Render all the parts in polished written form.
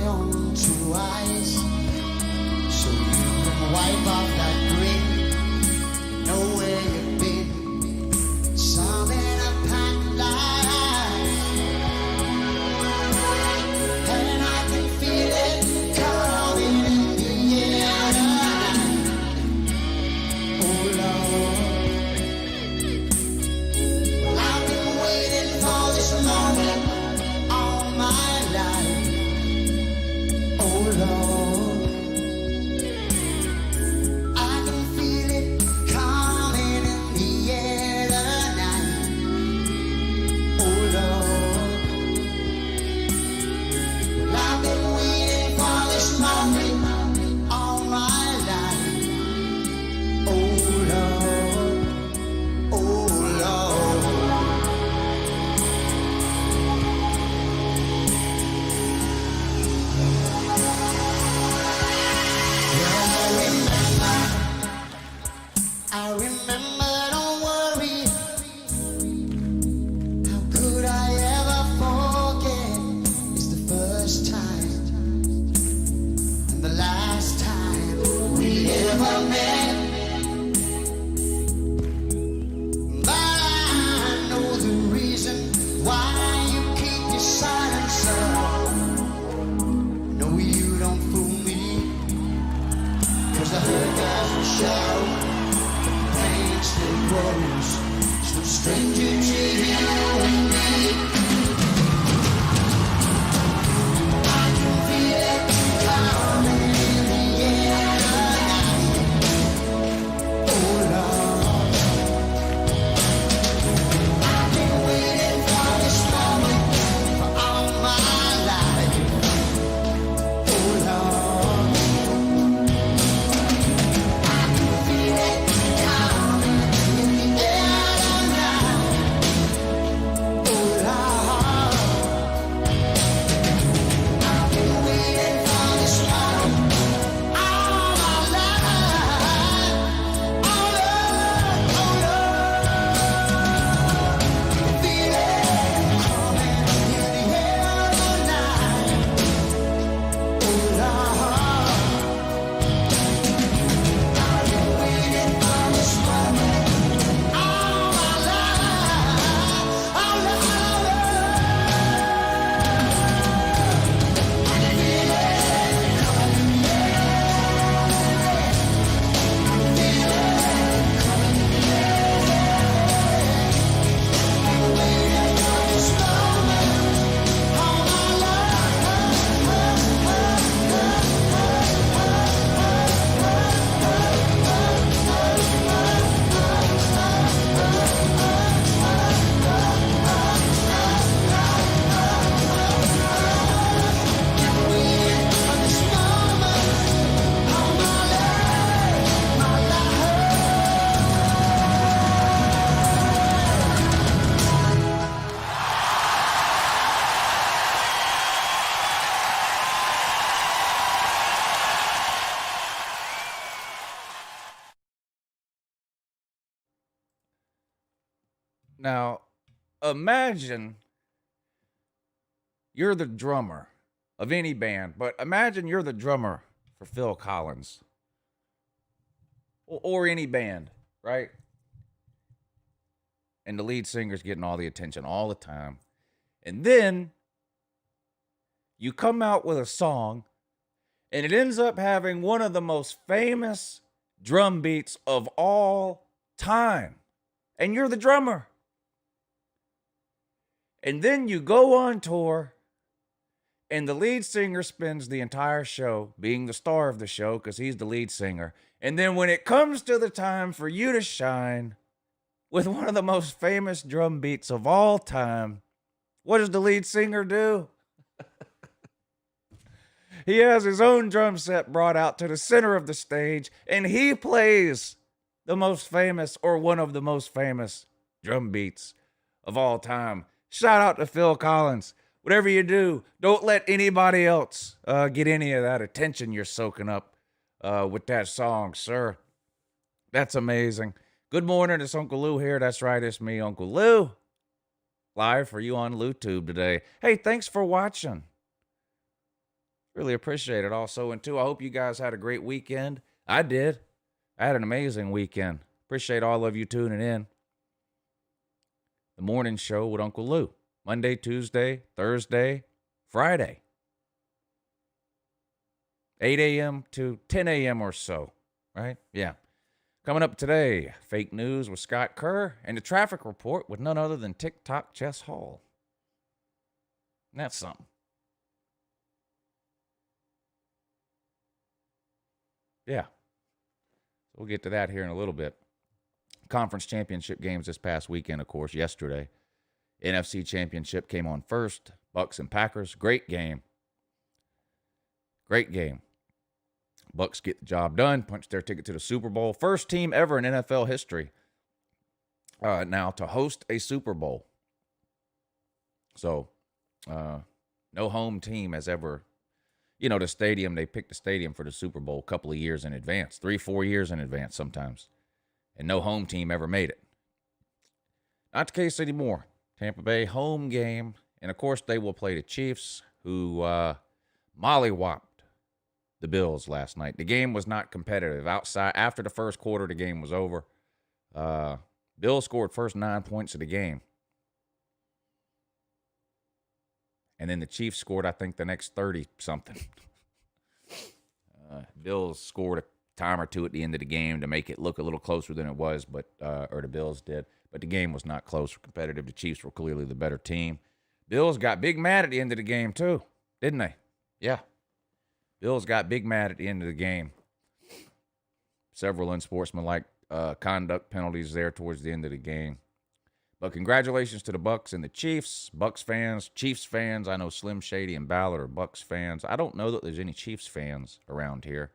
on two eyes, so you can wipe off that grin. Know where you've been. Some in a packed life, and I can feel it coming in the air tonight. Oh Lord, well, I've been waiting for this moment all my life. Oh Lord, I can feel it coming in the air tonight. Oh Lord, well, I've been waiting for this moment all my life. Oh Lord, oh Lord. I remember, don't worry. How could I ever forget? It's the first time and the last time we ever met. But I know the reason why you keep your silence, sir. No, you don't fool me, 'cause I heard guys will shout. Pain still grows, so stranger to you and me. I can feel it coming in the air tonight. Oh Lord, I've been waiting for this moment for all my life. Oh Lord, I can feel it coming in the air tonight. Oh Lord, I've been waiting for this moment all my life. Oh Lord, feel it coming in the air tonight. Oh Lord, I've been waiting for this moment all my life. Oh Lord, I can feel it coming in the air. Feel it coming in the air. Been waiting for this moment all my Now, imagine you're the drummer of any band, but imagine you're the drummer for Phil Collins or any band, right? And the lead singer's getting all the attention all the time. And then you come out with a song and it ends up having one of the most famous drum beats of all time. And you're the drummer. And then you go on tour, and the lead singer spends the entire show being the star of the show because he's the lead singer. And then when it comes to the time for you to shine with one of the most famous drum beats of all time, what does the lead singer do? He has his own drum set brought out to the center of the stage, and he plays the most famous or one of the most famous drum beats of all time. Shout out to Phil Collins. Whatever you do, don't let anybody else get any of that attention you're soaking up with that song, sir. That's amazing. Good morning, it's UncleLou here. That's right, it's me, UncleLou. Live for you on LouTube today. Hey, thanks for watching. Really appreciate it also. And two, I hope you guys had a great weekend. I did. I had an amazing weekend. Appreciate all of you tuning in. The morning show with Uncle Lou. Monday, Tuesday, Thursday, Friday. 8 a.m. to 10 a.m. or so, right? Yeah. Coming up today, fake news with Scott Kerr and the traffic report with none other than TikTok Chess Hall. And that's something. Yeah. So we'll get to that here in a little bit. Conference championship games this past weekend, of course, yesterday. NFC championship came on first. BUCS and Packers. Great game. Great game. BUCS get the job done, punch their ticket to the Super Bowl. First team ever in NFL history now to host a Super Bowl. So, no home team has ever, the stadium, they picked the stadium for the Super Bowl a couple of years in advance, 3-4 years in advance sometimes. And no home team ever made it. Not the case anymore. Tampa Bay home game. And, of course, they will play the Chiefs, who mollywopped the Bills last night. The game was not competitive. After the first quarter, the game was over. Bills scored first 9 points of the game. And then the Chiefs scored, I think, the next 30-something. Bills scored a time or two at the end of the game to make it look a little closer than it was, or the Bills did. But the game was not close or competitive. The Chiefs were clearly the better team. Bills got big mad at the end of the game, too, didn't they? Yeah. Bills got big mad at the end of the game. Several unsportsmanlike conduct penalties there towards the end of the game. But congratulations to the Bucs and the Chiefs. Bucs fans, Chiefs fans. I know Slim Shady and Ballard are Bucs fans. I don't know that there's any Chiefs fans around here.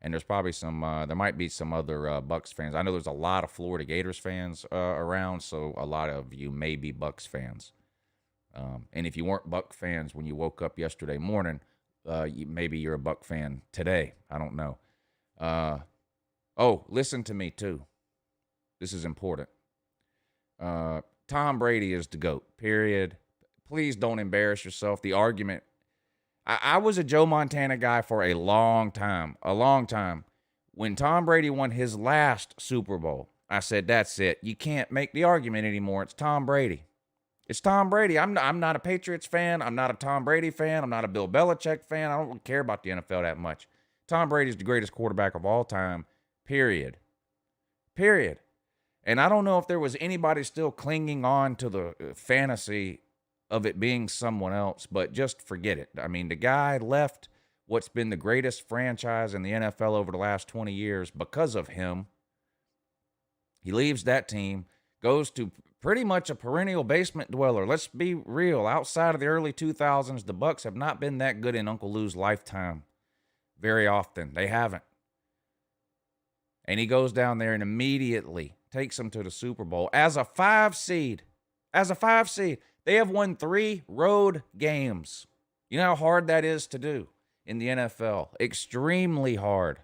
And there's probably there might be some other Bucs fans. I know there's a lot of Florida Gators fans around, so a lot of you may be Bucs fans. And if you weren't Bucs fans when you woke up yesterday morning, maybe you're a Buc fan today. I don't know. Listen to me, too. This is important. Tom Brady is the GOAT, period. Please don't embarrass yourself. The argument. I was a Joe Montana guy for a long time. When Tom Brady won his last Super Bowl, I said, that's it. You can't make the argument anymore. It's Tom Brady. It's Tom Brady. I'm not a Patriots fan. I'm not a Tom Brady fan. I'm not a Bill Belichick fan. I don't care about the NFL that much. Tom Brady is the greatest quarterback of all time, period. And I don't know if there was anybody still clinging on to the fantasy of it being someone else, but just forget it. I mean, the guy left what's been the greatest franchise in the NFL over the last 20 years because of him. He leaves that team, goes to pretty much a perennial basement dweller. Let's be real. Outside of the early 2000s, the Bucs have not been that good in Uncle Lou's lifetime very often. They haven't. And he goes down there and immediately takes them to the Super Bowl as a 5 seed. They have won 3 road games. You know how hard that is to do in the NFL? Extremely hard.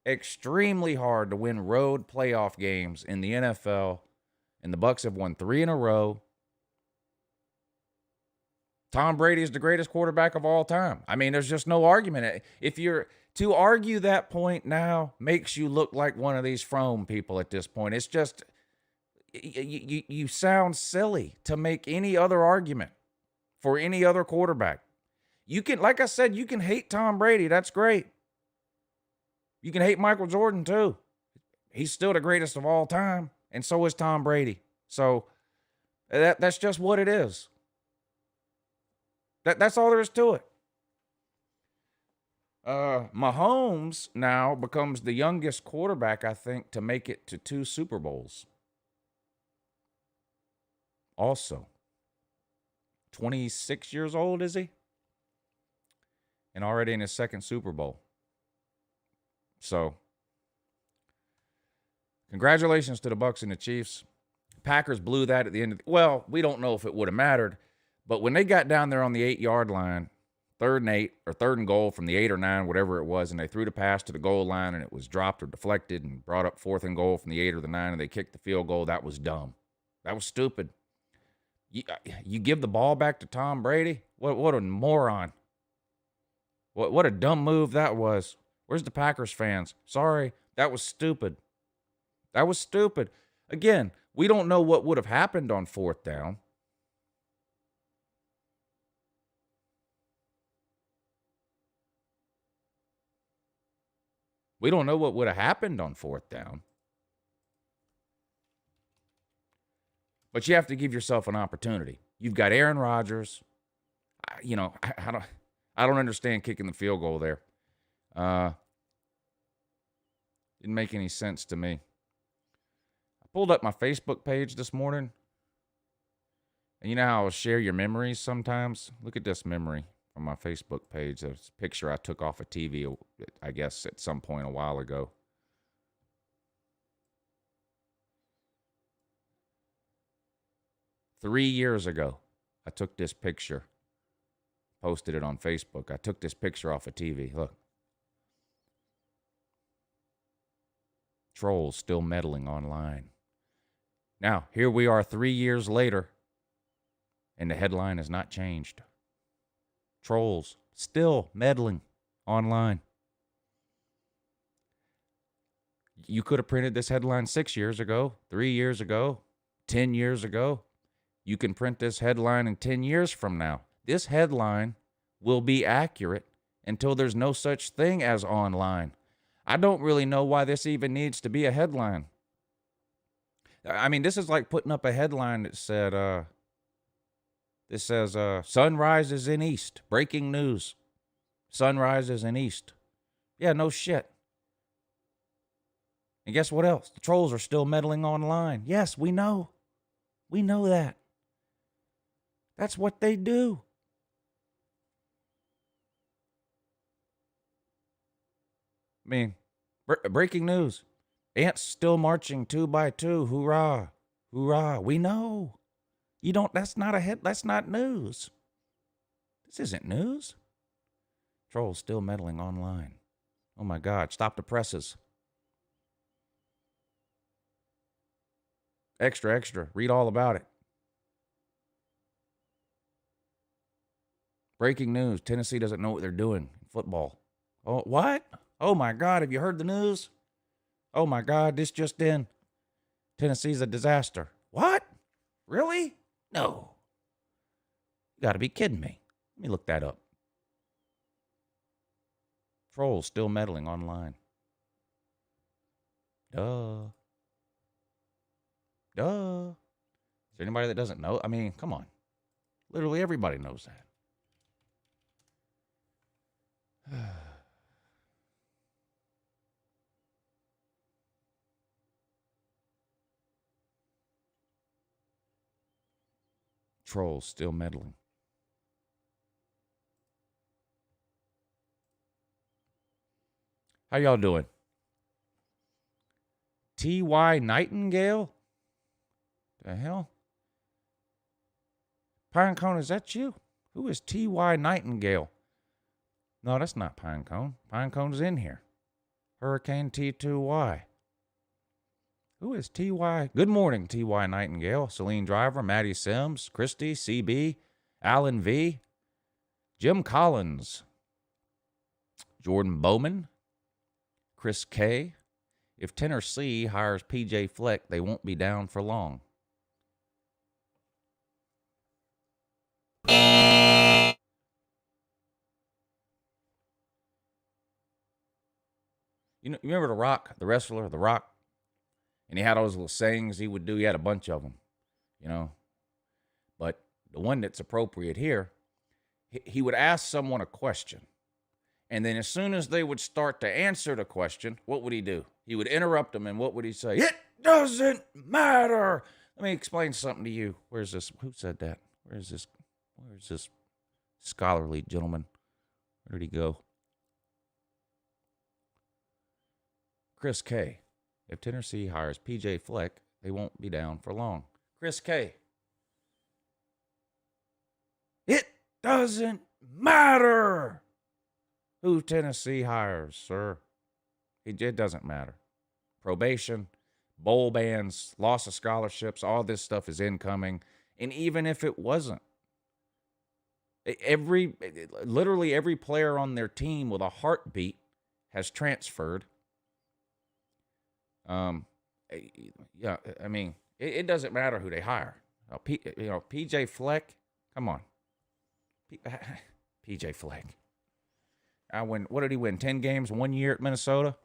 Extremely hard to win road playoff games in the NFL. And the Bucs have won 3 in a row. Tom Brady is the greatest quarterback of all time. I mean, there's just no argument. If you're to argue that point now makes you look like one of these Frome people at this point. It's just, you sound silly to make any other argument for any other quarterback. You can, like I said, you can hate Tom Brady. That's great. You can hate Michael Jordan too. He's still the greatest of all time. And so is Tom Brady. So that's just what it is. That's all there is to it. Mahomes now becomes the youngest quarterback, I think, to make it to 2 Super Bowls. Also, 26 years old, is he? And already in his 2nd Super Bowl. So, congratulations to the Bucs and the Chiefs. Packers blew that at the end of we don't know if it would have mattered, but when they got down there on the 8-yard line, 3rd and 8, or 3rd and goal from the 8 or 9, whatever it was, and they threw the pass to the goal line and it was dropped or deflected and brought up 4th and goal from the 8 or the 9 and they kicked the field goal, that was dumb. That was stupid. You give the ball back to Tom Brady? What a moron. What a dumb move that was. Where's the Packers fans? Sorry, that was stupid. That was stupid. Again, we don't know what would have happened on fourth down. We don't know what would have happened on fourth down. But you have to give yourself an opportunity. You've got Aaron Rodgers. I don't understand kicking the field goal there. Didn't make any sense to me. I pulled up my Facebook page this morning. And you know how I'll share your memories sometimes? Look at this memory from my Facebook page. There's a picture I took off a TV, I guess, at some point a while ago. Three years ago, I took this picture, posted it on Facebook. I took this picture off a TV. Look. Trolls still meddling online. Now, here we are 3 years later, and the headline has not changed. Trolls still meddling online. You could have printed this headline 6 years ago, 3 years ago, 10 years ago. You can print this headline in 10 years from now. This headline will be accurate until there's no such thing as online. I don't really know why this even needs to be a headline. I mean, this is like putting up a headline that said, this says, sun rises in east, breaking news. Sun rises in east. Yeah, no shit. And guess what else? The trolls are still meddling online. Yes, we know. We know that. That's what they do. I mean, breaking news. Ants still marching 2 by 2. Hoorah. Hoorah. We know. That's not news. This isn't news. Trolls still meddling online. Oh my God. Stop the presses. Extra, extra. Read all about it. Breaking news. Tennessee doesn't know what they're doing in football. Oh, what? Oh my God. Have you heard the news? Oh my God. This just in. Tennessee's a disaster. What? Really? No. You got to be kidding me. Let me look that up. Trolls still meddling online. Duh. Duh. Is there anybody that doesn't know? I mean, come on. Literally everybody knows that. Trolls still meddling. How y'all doing? T.Y. Nightingale? The hell? Pinecone, is that you? Who is T.Y. Nightingale? No, that's not Pinecone. Pinecone's in here. Hurricane T2Y. Who is T.Y.? Good morning, T.Y. Nightingale. Celine Driver, Maddie Sims, Christy, C.B., Alan V., Jim Collins, Jordan Bowman, Chris K. If Tennessee hires P.J. Fleck, they won't be down for long. You remember The Rock, the wrestler, The Rock? And he had all those little sayings he would do. He had a bunch of them, But the one that's appropriate here, he would ask someone a question. And then as soon as they would start to answer the question, what would he do? He would interrupt them, and what would he say? It doesn't matter. Let me explain something to you. Where's this? Who said that? Where's this scholarly gentleman? Where did he go? Chris K. If Tennessee hires P.J. Fleck, they won't be down for long. Chris K. It doesn't matter who Tennessee hires, sir. It doesn't matter. Probation, bowl bans, loss of scholarships, all this stuff is incoming. And even if it wasn't, Literally every player on their team with a heartbeat has transferred. Yeah, I mean, it doesn't matter who they hire. PJ Fleck, come on. PJ Fleck. What did he win? 10 games 1 year at Minnesota?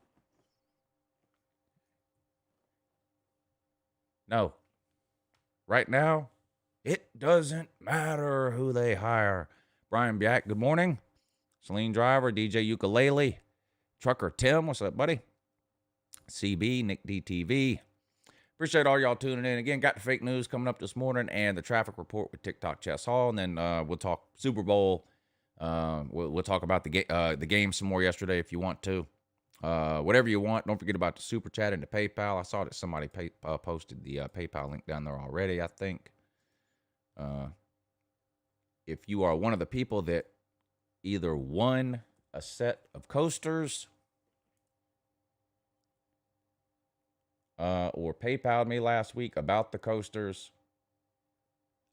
No. Right now, it doesn't matter who they hire. Brian Biak, good morning. Celine Driver, DJ Ukulele, Trucker Tim, what's up, buddy? CB, Nick DTV. Appreciate all y'all tuning in. Again, got the fake news coming up this morning and the traffic report with TikTok Chess Hall, and then we'll talk Super Bowl. We'll talk about the game some more yesterday if you want to. Whatever you want. Don't forget about the Super Chat and the PayPal. I saw that somebody posted the PayPal link down there already, I think. If you are one of the people that either won a set of coasters or PayPal'd me last week about the coasters,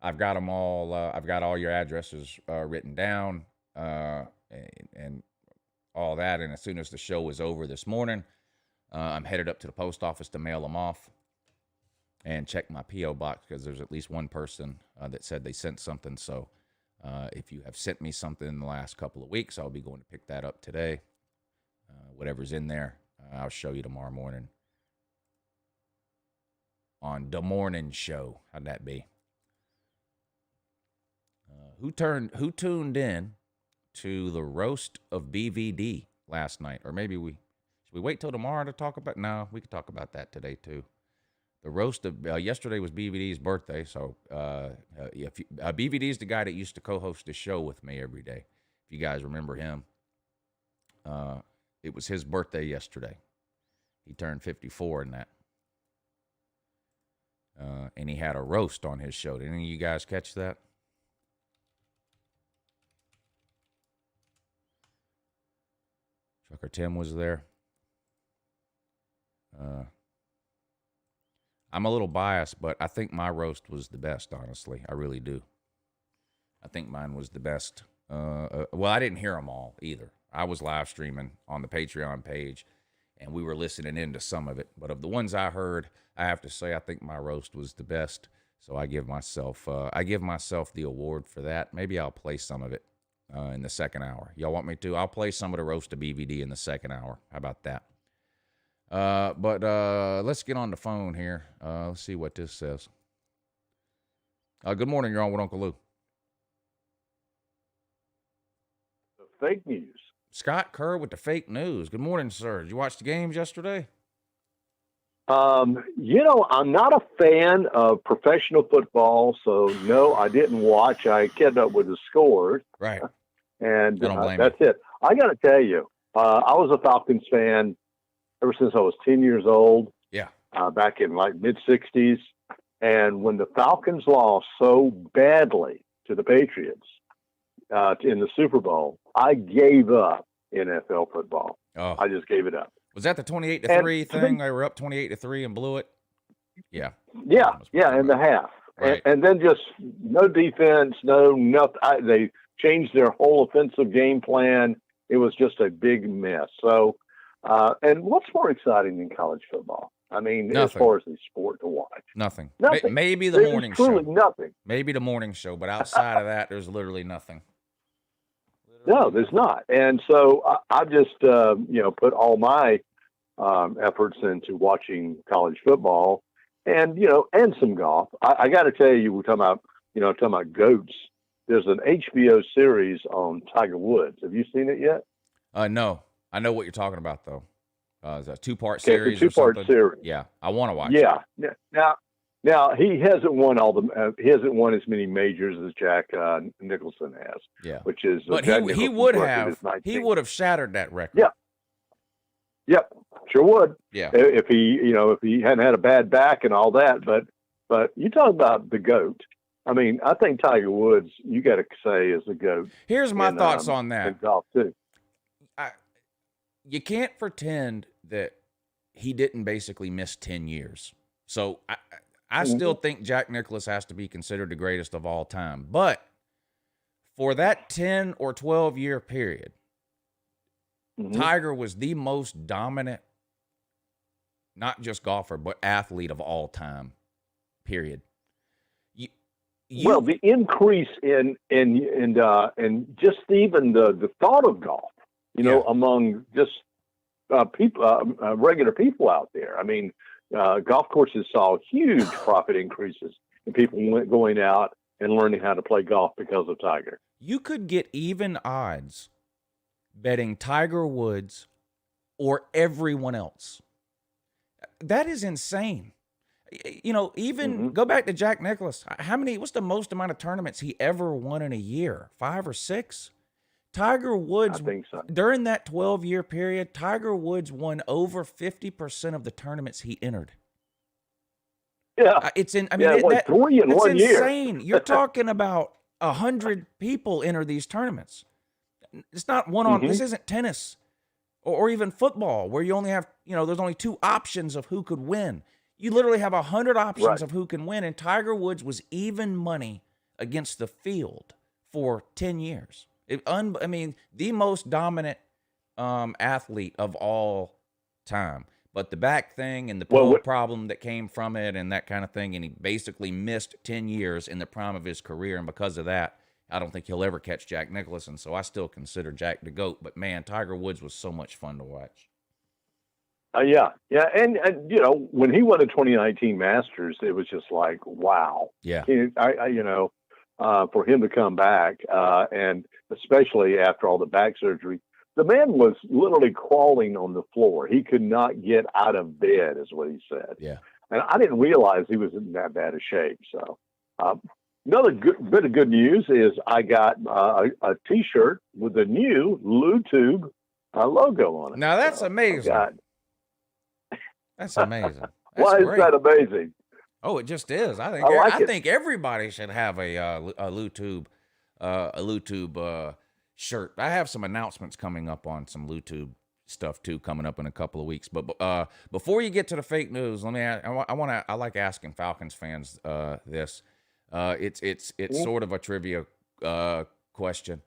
I've got them all. I've got all your addresses written down and all that. And as soon as the show was over this morning, I'm headed up to the post office to mail them off and check my P.O. box because there's at least one person that said they sent something. So if you have sent me something in the last couple of weeks, I'll be going to pick that up today. Whatever's in there, I'll show you tomorrow morning on the morning show. How'd that be? Who tuned in to the roast of BVD last night? Or maybe should we wait till tomorrow to talk about? No, we could talk about that today too. The roast of yesterday was BVD's birthday, so BVD's the guy that used to co-host the show with me every day. If you guys remember him, it was his birthday yesterday. He turned 54 in that, and he had a roast on his show. Did any of you guys catch that? Trucker Tim was there. I'm a little biased, but I think my roast was the best, honestly. I really do. I think mine was the best. Well, I didn't hear them all either. I was live streaming on the Patreon page, and we were listening into some of it. But of the ones I heard, I have to say I think my roast was the best. So I give myself the award for that. Maybe I'll play some of it in the second hour. Y'all want me to? I'll play some of the roast of BVD in the second hour. How about that? But let's get on the phone here. Let's see what this says. Good morning. You're on with UncleLou. The fake news. Scott Kerr with the fake news. Good morning, sir. Did you watch the games yesterday? I'm not a fan of professional football, so no, I didn't watch. I kept up with the scores. Right. And that's it. I got to tell you, I was a Falcons fan ever since I was 10 years old. Yeah. Back in like mid-'60s. And when the Falcons lost so badly to the Patriots in the Super Bowl, I gave up NFL football. Oh. I just gave it up. Was that the 28-3 thing? They were up 28-3 and blew it? Yeah. Yeah, in the half. Right. And then just no defense, no nothing. They changed their whole offensive game plan. It was just a big mess. So, and what's more exciting than college football? I mean, Nothing. As far as the sport to watch. Nothing. Nothing. Maybe the morning show. Truly nothing. Maybe the morning show, but outside of that, there's literally nothing. No, there's not. And so I just, put all my efforts into watching college football and some golf. I got to tell you, we're talking about goats. There's an HBO series on Tiger Woods. Have you seen it yet? No. I know what you're talking about, though. It's a two-part series. It's a two-part series. Yeah, I want to watch. Yeah. Now he hasn't won he hasn't won as many majors as Jack Nicholson has. Yeah, which is. But he would have. He would have shattered that record. Yeah. Yep, sure would. Yeah. If he hadn't had a bad back and all that, but you talk about the GOAT. I mean, I think Tiger Woods, you got to say, is the GOAT. Here's my thoughts on that. In golf too. You can't pretend that he didn't basically miss 10 years. So I still think Jack Nicklaus has to be considered the greatest of all time. But For that 10 or 12 year period, Tiger was the most dominant, not just golfer, but athlete of all time, period. Well, the increase in just even the thought of golf, among just people, regular people out there. I mean, golf courses saw huge profit increases in people going out and learning how to play golf because of Tiger. You could get even odds betting Tiger Woods or everyone else. That is insane. Even go back to Jack Nicklaus. What's the most amount of tournaments he ever won in a year? 5 or 6? Tiger Woods, I think so. During that 12-year period, Tiger Woods won over 50% of the tournaments he entered. Yeah. It's 3 in 1 year. Insane. You're talking about 100 people enter these tournaments. It's not one on. This isn't tennis or even football where you only have, there's only 2 options of who could win. You literally have 100 options of who can win, and Tiger Woods was even money against the field for 10 years. The most dominant athlete of all time. But the back thing and the problem that came from it and that kind of thing, and he basically missed 10 years in the prime of his career, and because of that, I don't think he'll ever catch Jack Nicklaus, and so I still consider Jack the GOAT. But, man, Tiger Woods was so much fun to watch. Yeah. And when he won the 2019 Masters, it was just like, wow. Yeah. For him to come back, and especially after all the back surgery, the man was literally crawling on the floor. He could not get out of bed, is what he said. Yeah. And I didn't realize he was in that bad a shape. So, another bit of good news is I got a T-shirt with the new LouTube logo on it. Now that's amazing. That's amazing. That's Why great. is that amazing? Oh, it just is. I think everybody should have a LouTube shirt. I have some announcements coming up on some LouTube stuff too, coming up in a couple of weeks. But before you get to the fake news, let me ask, I like asking Falcons fans this. It's sort of a trivia question.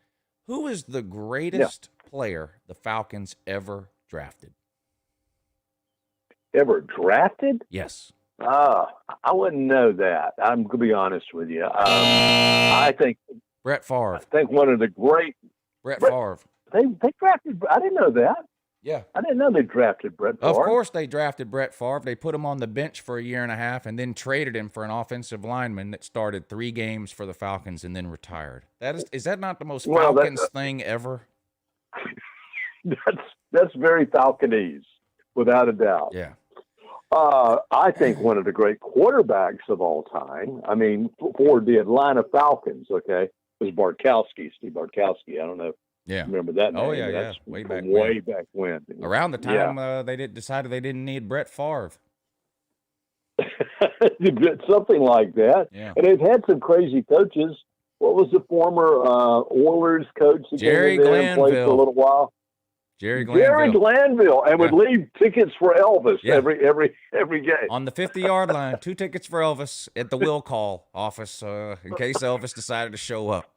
Who is the greatest player the Falcons ever drafted? Ever drafted? Yes. I wouldn't know that. I'm going to be honest with you. I think Brett Favre. I think one of the great Brett Favre. They drafted. I didn't know that. Yeah. I didn't know they drafted Brett Favre. Of course they drafted Brett Favre. They put him on the bench for a year and a half and then traded him for an offensive lineman that started 3 games for the Falcons and then retired. Is that not the most Falcons thing ever? That's very Falconese, without a doubt. Yeah. I think one of the great quarterbacks of all time, I mean, for the Atlanta Falcons, was Bartkowski, Steve Bartkowski. I don't know. Yeah. Remember that name? Oh, yeah, That's Way back when. Around the time they decided they didn't need Brett Favre. Something like that. Yeah. And they've had some crazy coaches. What was the former Oilers coach that Jerry came in there and played for a little while? Jerry Glanville. And would leave tickets for Elvis every game. On the 50-yard line, 2 tickets for Elvis at the will call office in case Elvis decided to show up.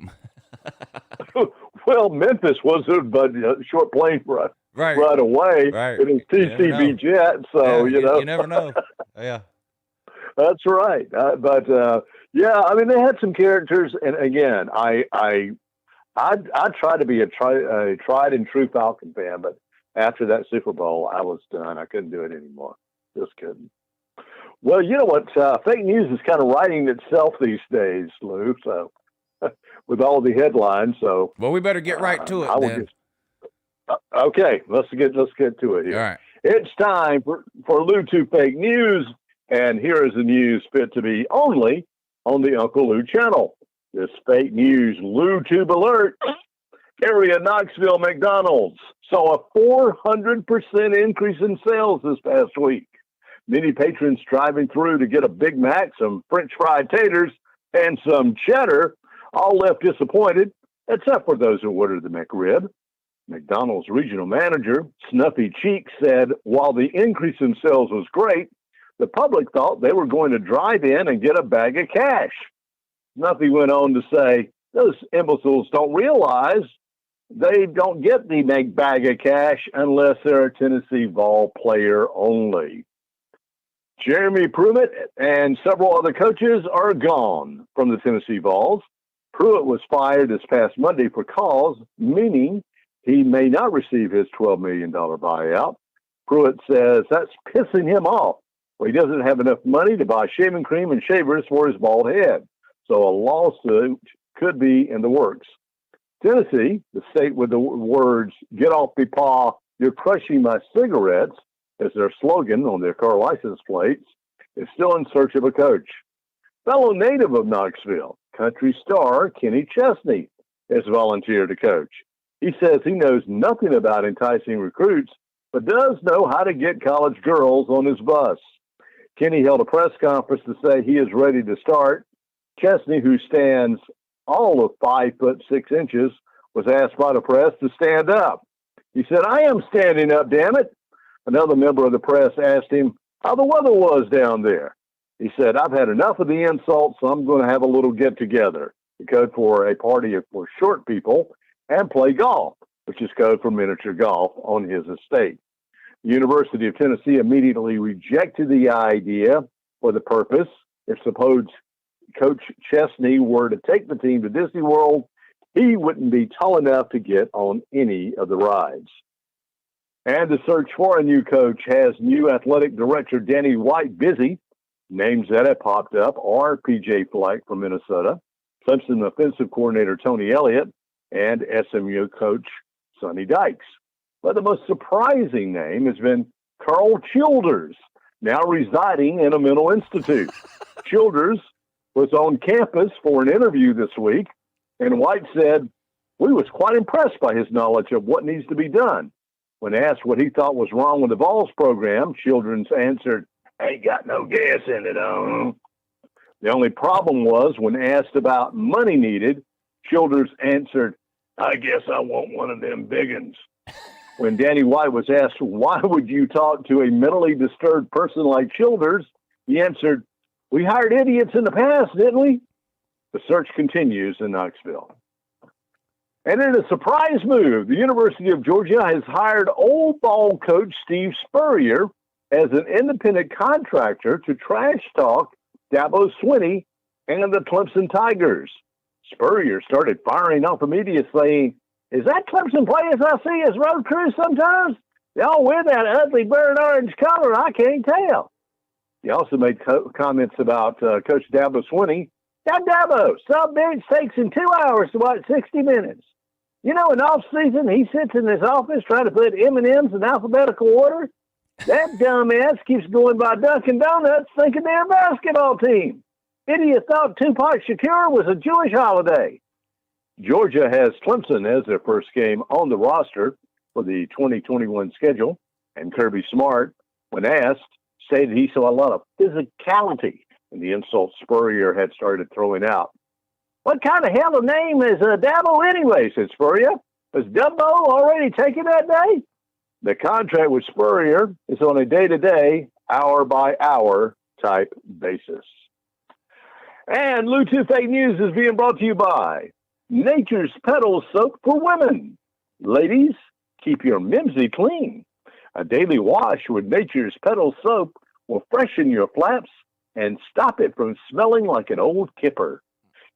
Well, Memphis wasn't but a short plane for us right away. Right. It was TCB jet, so you never know. Yeah. That's right. I mean, they had some characters, and again, I try to be a tried and true Falcon fan, but after that Super Bowl, I was done. I couldn't do it anymore. Just couldn't. Well, you know what? Fake news is kind of writing itself these days, Lou. So with all the headlines, well, we better get right to it. Then. Okay, let's get to it here. All right. It's time for LouTube fake news, and here is the news fit to be only on the UncleLou channel. This fake news LouTube alert. Area Knoxville McDonald's saw a 400% increase in sales this past week. Many patrons driving through to get a Big Mac, some French fried taters, and some cheddar all left disappointed, except for those who ordered the McRib. McDonald's regional manager, Snuffy Cheek, said while the increase in sales was great, the public thought they were going to drive in and get a bag of cash. Snuffy went on to say, Those imbeciles don't realize they don't get the big bag of cash unless they're a Tennessee Vol player only. Jeremy Pruitt and several other coaches are gone from the Tennessee Vols. Pruitt was fired this past Monday for cause, meaning he may not receive his $12 million buyout. Pruitt says that's pissing him off. Well, he doesn't have enough money to buy shaving cream and shavers for his bald head. So a lawsuit could be in the works. Tennessee, the state with the words, "Get off me paw, you're crushing my cigarettes," as their slogan on their car license plates, is still in search of a coach. Fellow native of Knoxville, country star Kenny Chesney, has volunteered to coach. He says he knows nothing about enticing recruits, but does know how to get college girls on his bus. Kenny held a press conference to say he is ready to start. Chesney, who stands all of 5'6", was asked by the press to stand up. He said, "I am standing up, damn it." Another member of the press asked him how the weather was down there. He said, "I've had enough of the insults, so I'm going to have a little get-together," the code for a party for short people, and play golf, which is code for miniature golf on his estate. The University of Tennessee immediately rejected the idea for the purpose. If suppose Coach Chesney were to take the team to Disney World, he wouldn't be tall enough to get on any of the rides. And the search for a new coach has new athletic director Danny White busy. Names that have popped up are P.J. Fleck from Minnesota, Clemson offensive coordinator Tony Elliott, and SMU coach Sonny Dykes. But the most surprising name has been Carl Childers, now residing in a mental institute. Childers was on campus for an interview this week, and White said, "We was quite impressed by his knowledge of what needs to be done." When asked what he thought was wrong with the Vols program, Childers answered, "Ain't got no gas in it, The only problem was when asked about money needed, Childers answered, "I guess I want one of them big uns." When Danny White was asked, "Why would you talk to a mentally disturbed person like Childers?" he answered, "We hired idiots in the past, didn't we?" The search continues in Knoxville. And in a surprise move, the University of Georgia has hired old ball coach Steve Spurrier as an independent contractor to trash talk Dabo Swinney and the Clemson Tigers. Spurrier started firing off the media saying, "Is that Clemson players I see as road crews sometimes? They all wear that ugly burnt orange color. I can't tell." He also made comments about Coach Dabo Swinney. "That Dabo, some bitch takes him 2 hours to watch 60 Minutes. You know, in off season, he sits in his office trying to put M&Ms in alphabetical order. That dumbass keeps going by Dunkin' Donuts thinking they're a basketball team. Idiot thought Tupac Shakur was a Jewish holiday." Georgia has Clemson as their first game on the roster for the 2021 schedule, and Kirby Smart, when asked, stated he saw a lot of physicality in the insults Spurrier had started throwing out. "What kind of hell of a name is Dabo anyway?" said Spurrier. "Was Dubbo already taken that day?" The contract with Spurrier is on a day-to-day, hour-by-hour type basis. And Lou 2 Fake News is being brought to you by Nature's Petals Soap for Women. Ladies, keep your mimsy clean. A daily wash with Nature's Petals Soap will freshen your flaps and stop it from smelling like an old kipper.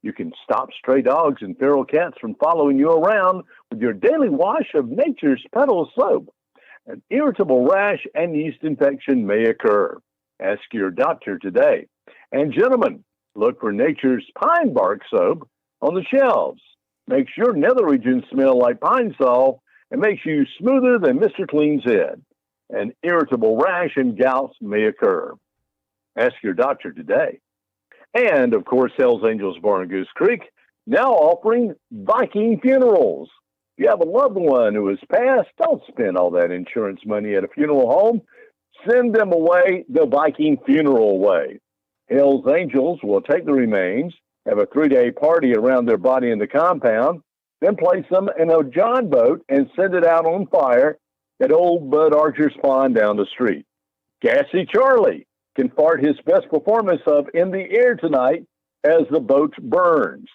You can stop stray dogs and feral cats from following you around with your daily wash of Nature's Petals Soap. An irritable rash and yeast infection may occur. Ask your doctor today. And gentlemen, look for Nature's Pine Bark Soap on the shelves. Makes your nether region smell like pine sol and makes you smoother than Mr. Clean's head. An irritable rash and gout may occur. Ask your doctor today. And, of course, Hell's Angels Bar and Goose Creek, now offering Viking funerals. If you have a loved one who has passed, don't spend all that insurance money at a funeral home. Send them away the Viking funeral way. Hell's Angels will take the remains, have a 3-day party around their body in the compound, then place them in a John boat and send it out on fire at old Bud Archer's pond down the street. Gassy Charlie can fart his best performance of In the Air Tonight as the boat burns.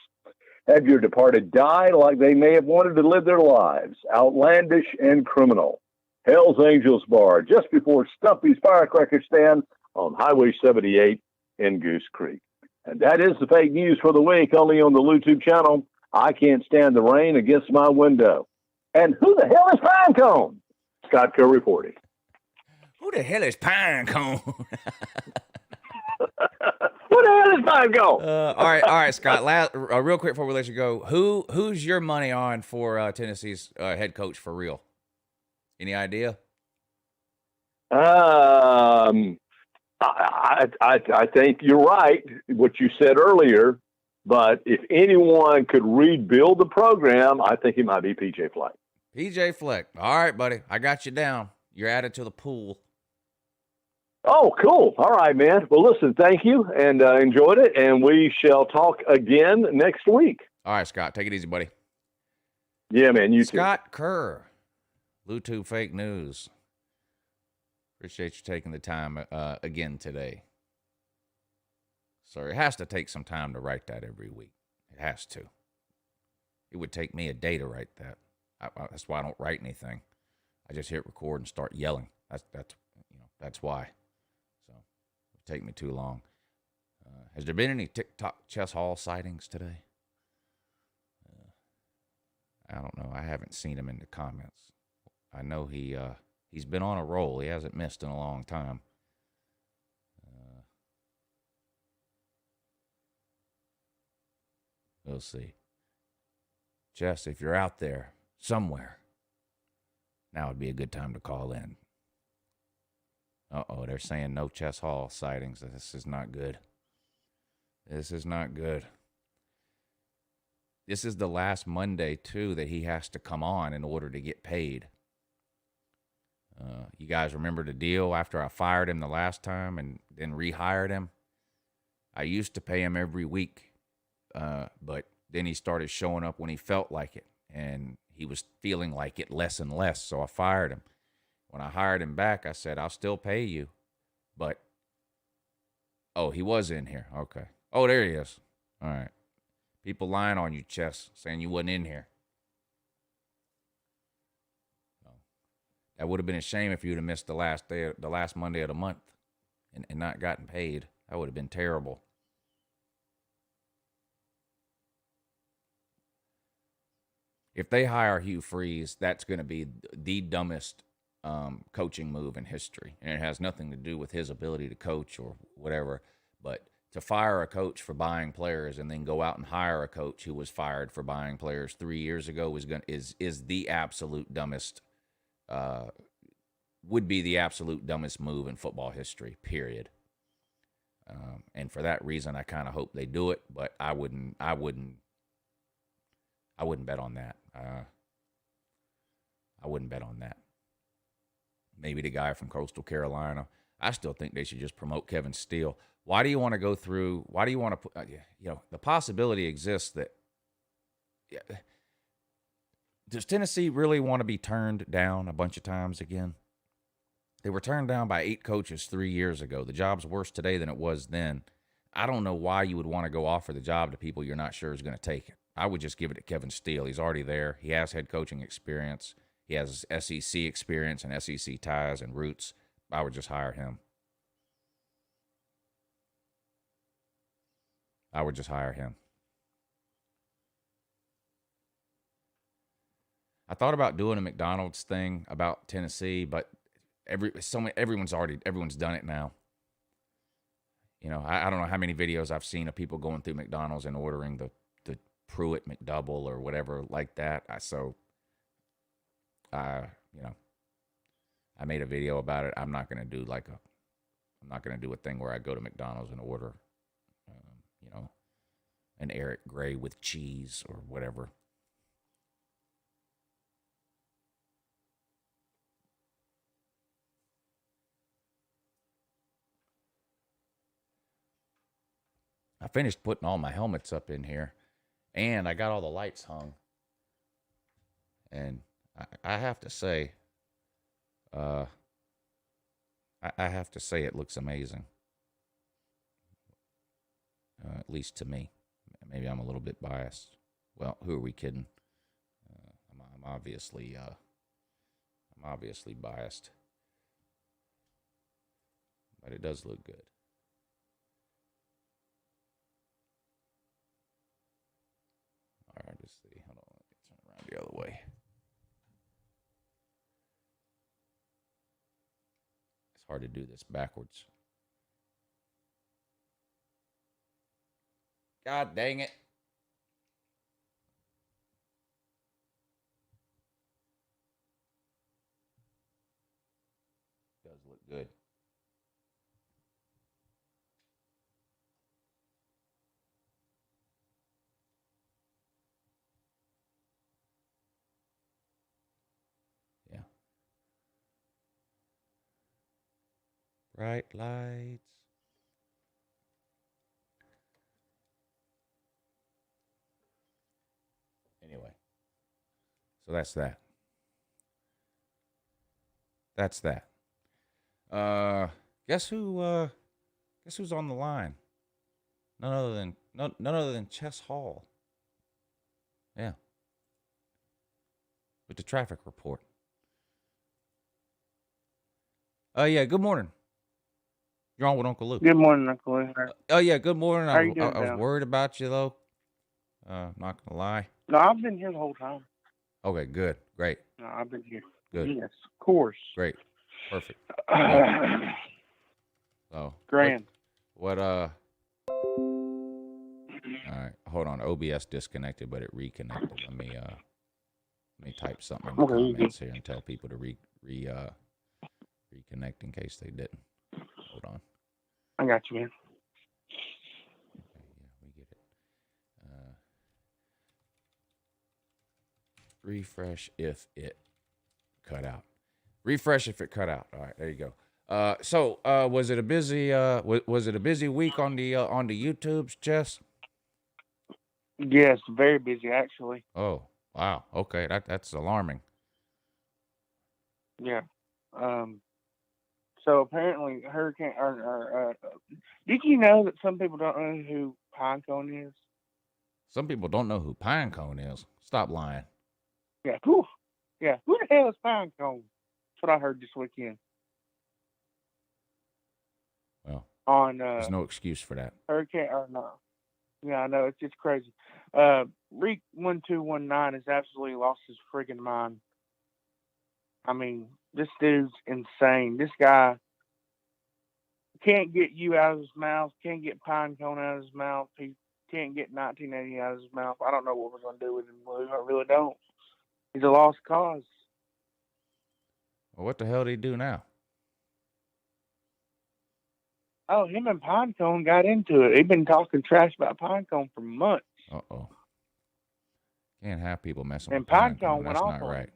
Have your departed die like they may have wanted to live their lives, outlandish and criminal. Hell's Angels Bar, just before Stumpy's Firecracker Stand on Highway 78 in Goose Creek. And that is the fake news for the week, only on the YouTube channel. I can't stand the rain against my window. And who the hell is Pinecone? Scott Kerr reporting. Who the hell is Pinecone? Who the hell is Pinecone? All right, Scott. Real quick before we let you go, who's your money on for Tennessee's head coach for real? Any idea? I think you're right, what you said earlier. But if anyone could rebuild the program, I think it might be PJ Fleck. PJ Fleck. All right, buddy. I got you down. You're added to the pool. Oh, cool. All right, man. Well, listen, thank you, and enjoyed it, and we shall talk again next week. All right, Scott. Take it easy, buddy. Yeah, man. You too. Scott Kerr, YouTube Fake News. Appreciate you taking the time again today. Sorry, it has to take some time to write that every week. It has to. It would take me a day to write that. That's why I don't write anything. I just hit record and start yelling. That's why. So it would take me too long. Has there been any TikTok chess hall sightings today? I don't know. I haven't seen him in the comments. I know he's been on a roll. He hasn't missed in a long time. We'll see. Jess, if you're out there somewhere, now would be a good time to call in. Uh-oh, they're saying no chess hall sightings. This is not good. This is not good. This is the last Monday, too, that he has to come on in order to get paid. You guys remember the deal after I fired him the last time and then rehired him? I used to pay him every week. But then he started showing up when he felt like it, and he was feeling like it less and less, so I fired him. When I hired him back, I said, I'll still pay you, but, oh, he was in here. Okay. Oh, there he is. All right. People lying on you, Chess, saying you wasn't in here. That would have been a shame if you'd have missed the last Monday of the month and not gotten paid. That would have been terrible. If they hire Hugh Freeze, that's going to be the dumbest coaching move in history. And it has nothing to do with his ability to coach or whatever. But to fire a coach for buying players and then go out and hire a coach who was fired for buying players 3 years ago is the absolute dumbest, would be the absolute dumbest move in football history, period. And for that reason, I kind of hope they do it, but I wouldn't bet on that. I wouldn't bet on that. Maybe the guy from Coastal Carolina. I still think they should just promote Kevin Steele. Why do you want to go through? Why do you want to put? The possibility exists that. Does Tennessee really want to be turned down a bunch of times again? They were turned down by 8 coaches 3 years ago. The job's worse today than it was then. I don't know why you would want to go offer the job to people you're not sure is going to take it. I would just give it to Kevin Steele. He's already there. He has head coaching experience. He has SEC experience and SEC ties and roots. I would just hire him. I would just hire him. I thought about doing a McDonald's thing about Tennessee, but everyone's done it now. I don't know how many videos I've seen of people going through McDonald's and ordering the Pruitt McDouble or whatever like that. I made a video about it. I'm not going to do a thing where I go to McDonald's and order, an Eric Gray with cheese or whatever. I finished putting all my helmets up in here, and I got all the lights hung. And I have to say, it looks amazing. At least to me. Maybe I'm a little bit biased. Well, who are we kidding? I'm obviously biased, but it does look good. All right, let's see. Hold on, let me turn around the other way. It's hard to do this backwards. God dang it. Does look good. Yeah. Bright lights. Anyway. So that's that. That's that. Guess who's on the line? None other than Chess Hall. Yeah. With the traffic report. Yeah, good morning. You're on with UncleLou. Good morning, UncleLou. Oh yeah, good morning. How you doing, I was Dale? worried about you though. Not gonna lie. No, I've been here the whole time. Okay, good, great, No, I've been here. good, Yes, of course. great, perfect. So Grand. what all right, hold on. OBS disconnected, but it reconnected. Let me type something in the comments here and tell people to reconnect in case they didn't. Hold on. I got you, man. Okay, yeah, we get it. Refresh if it cut out. Refresh if it cut out. All right, there you go. So was it a busy week on the YouTubes, Jess? Yes, very busy actually. Oh, wow. Okay, that's alarming. Yeah. So apparently, did you know that some people don't know who Pinecone is? Some people don't know who Pinecone is. Stop lying. Yeah. Who? Yeah. Who the hell is Pinecone? That's what I heard this weekend. Well, on there's no excuse for that. Hurricane or no. Yeah, I know, it's just crazy. Reek 1219 has absolutely lost his friggin' mind. I mean, this dude's insane. This guy can't get you out of his mouth, can't get Pinecone out of his mouth. He can't get 1980 out of his mouth. I don't know what we're going to do with him, Lou. I really don't. He's a lost cause. Well, what the hell did he do now? Oh, him and Pinecone got into it. They've been talking trash about Pinecone for months. Uh-oh. Can't have people messing And with Pinecone. Pinecone went That's off not right.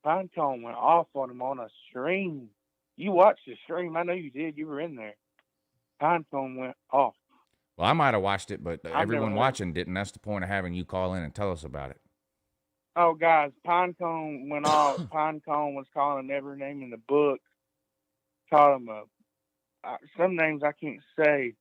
Pinecone went off on him on a stream. You watched the stream. I know you did. You were in there. Pinecone went off. Well, I might have watched it, but everyone watching didn't. That's the point of having you call in and tell us about it. Oh, guys, Pinecone went off. Pinecone was calling him every name in the book. Called him some names I can't say,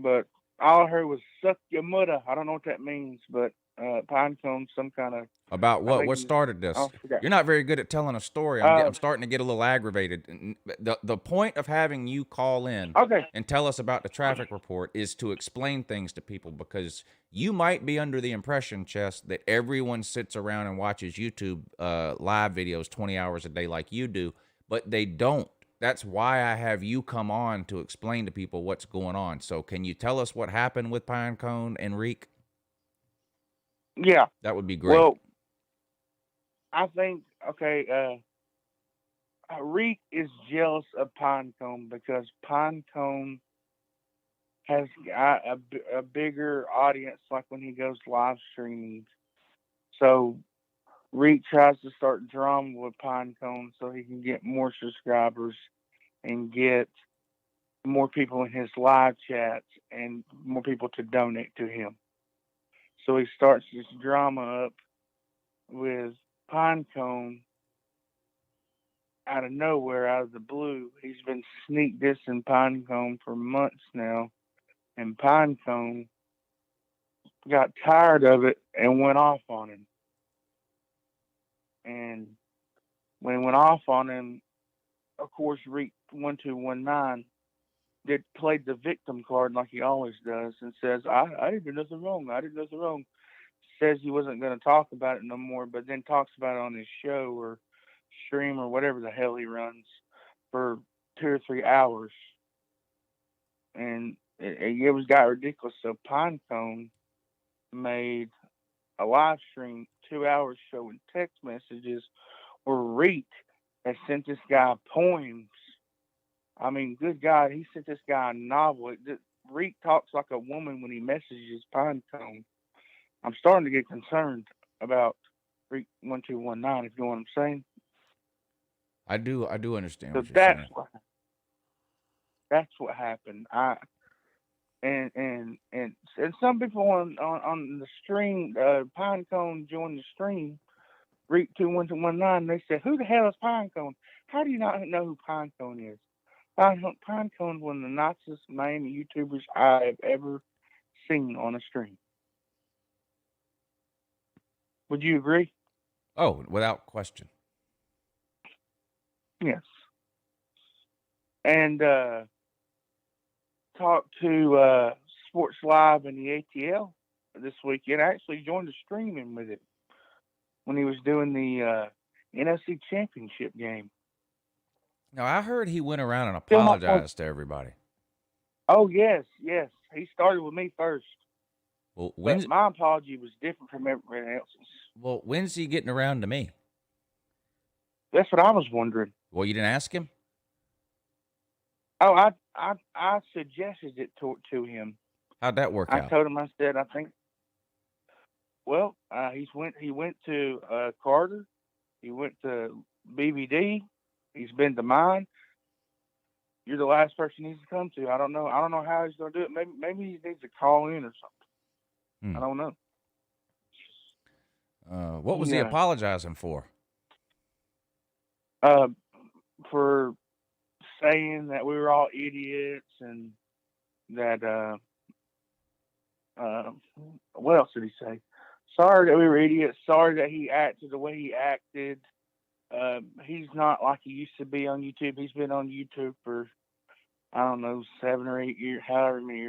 but all I heard was "suck your mother." I don't know what that means, but Pinecone, some kind of about what? What started this? You're not very good at telling a story. I'm starting to get a little aggravated. The point of having you call in and tell us about the traffic report is to explain things to people, because you might be under the impression, Chess, that everyone sits around and watches YouTube live videos 20 hours a day like you do, but they don't. That's why I have you come on to explain to people what's going on. So can you tell us what happened with Pinecone and Reek? Yeah. That would be great. Well, I think, Reek is jealous of Pinecone because Pinecone has got a bigger audience, like when he goes live streaming. So Reek tries to start drama with Pinecone so he can get more subscribers and get more people in his live chats and more people to donate to him. So he starts this drama up with Pinecone out of nowhere, out of the blue. He's been sneak dissing Pinecone for months now, and Pinecone got tired of it and went off on him. And when he went off on him, of course, Reek 1219 played the victim card like he always does and says, I didn't do nothing wrong. I did nothing wrong. Says he wasn't going to talk about it no more, but then talks about it on his show or stream or whatever the hell he runs for 2 or 3 hours. And it got ridiculous. So Pinecone made a live stream 2 hours showing text messages where Reek has sent this guy poems. I mean, good God, he sent this guy a novel. Reek talks like a woman when he messages Pinecone. I'm starting to get concerned about Reek 1219, if you know what I'm saying. I do understand So what you're saying. That's what happened. And some people on the stream, Pinecone joined the stream, Reek 1219. They said, "Who the hell is Pinecone? How do you not know who Pinecone is?" Pinecone is one of the nicest Miami YouTubers I have ever seen on a stream. Would you agree? Oh, without question. Yes. And talked to Sports Live and the ATL this weekend. I actually joined the streaming with it when he was doing the NFC Championship game. Now, I heard he went around and apologized to everybody. Oh, yes. He started with me first. Well, but my apology was different from everybody else's. Well, when's he getting around to me? That's what I was wondering. Well, you didn't ask him? Oh, I suggested it to him. How'd that work out? I told him, I said, I think. Well, he went to Carter. He went to BBD. He's been to mine. You're the last person he needs to come to. I don't know how he's going to do it. Maybe he needs to call in or something. I don't know. What was he apologizing for? For saying that we were all idiots and that what else did he say? Sorry that we were idiots. Sorry that he acted the way he acted. He's not like he used to be on YouTube. He's been on YouTube for, I don't know, 7 or 8 years, however many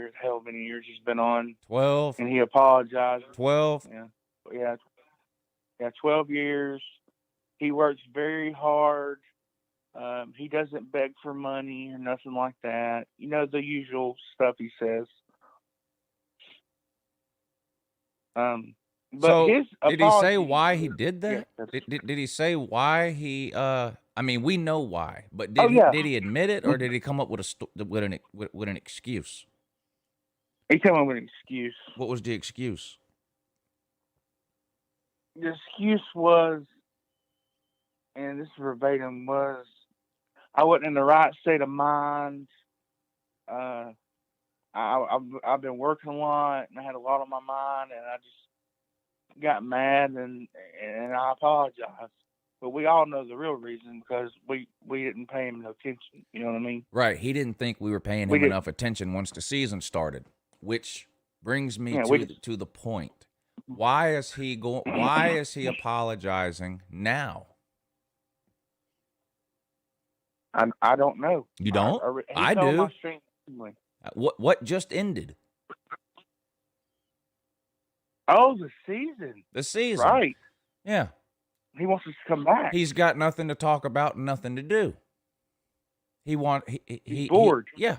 years he's been on. 12. And he apologized. 12. Yeah, 12 years. He works very hard. He doesn't beg for money or nothing like that. You know, the usual stuff he says. But so his did he say why he did that? Yes, did he say why he? I mean, we know why, but did he admit it, or did he come up with an excuse? He came up with an excuse. What was the excuse? The excuse was, and this verbatim was, I wasn't in the right state of mind. I've been working a lot, and I had a lot on my mind, and I just got mad, and I apologize. But we all know the real reason, because we didn't pay him no attention. You know what I mean? Right. He didn't think we were paying him enough attention once the season started, which brings me to the point. Why is he apologizing now? I don't know. You don't? I do. What just ended? Oh, the season. The season. Right. Yeah. He wants us to come back. He's got nothing to talk about and nothing to do. He's bored. Yeah.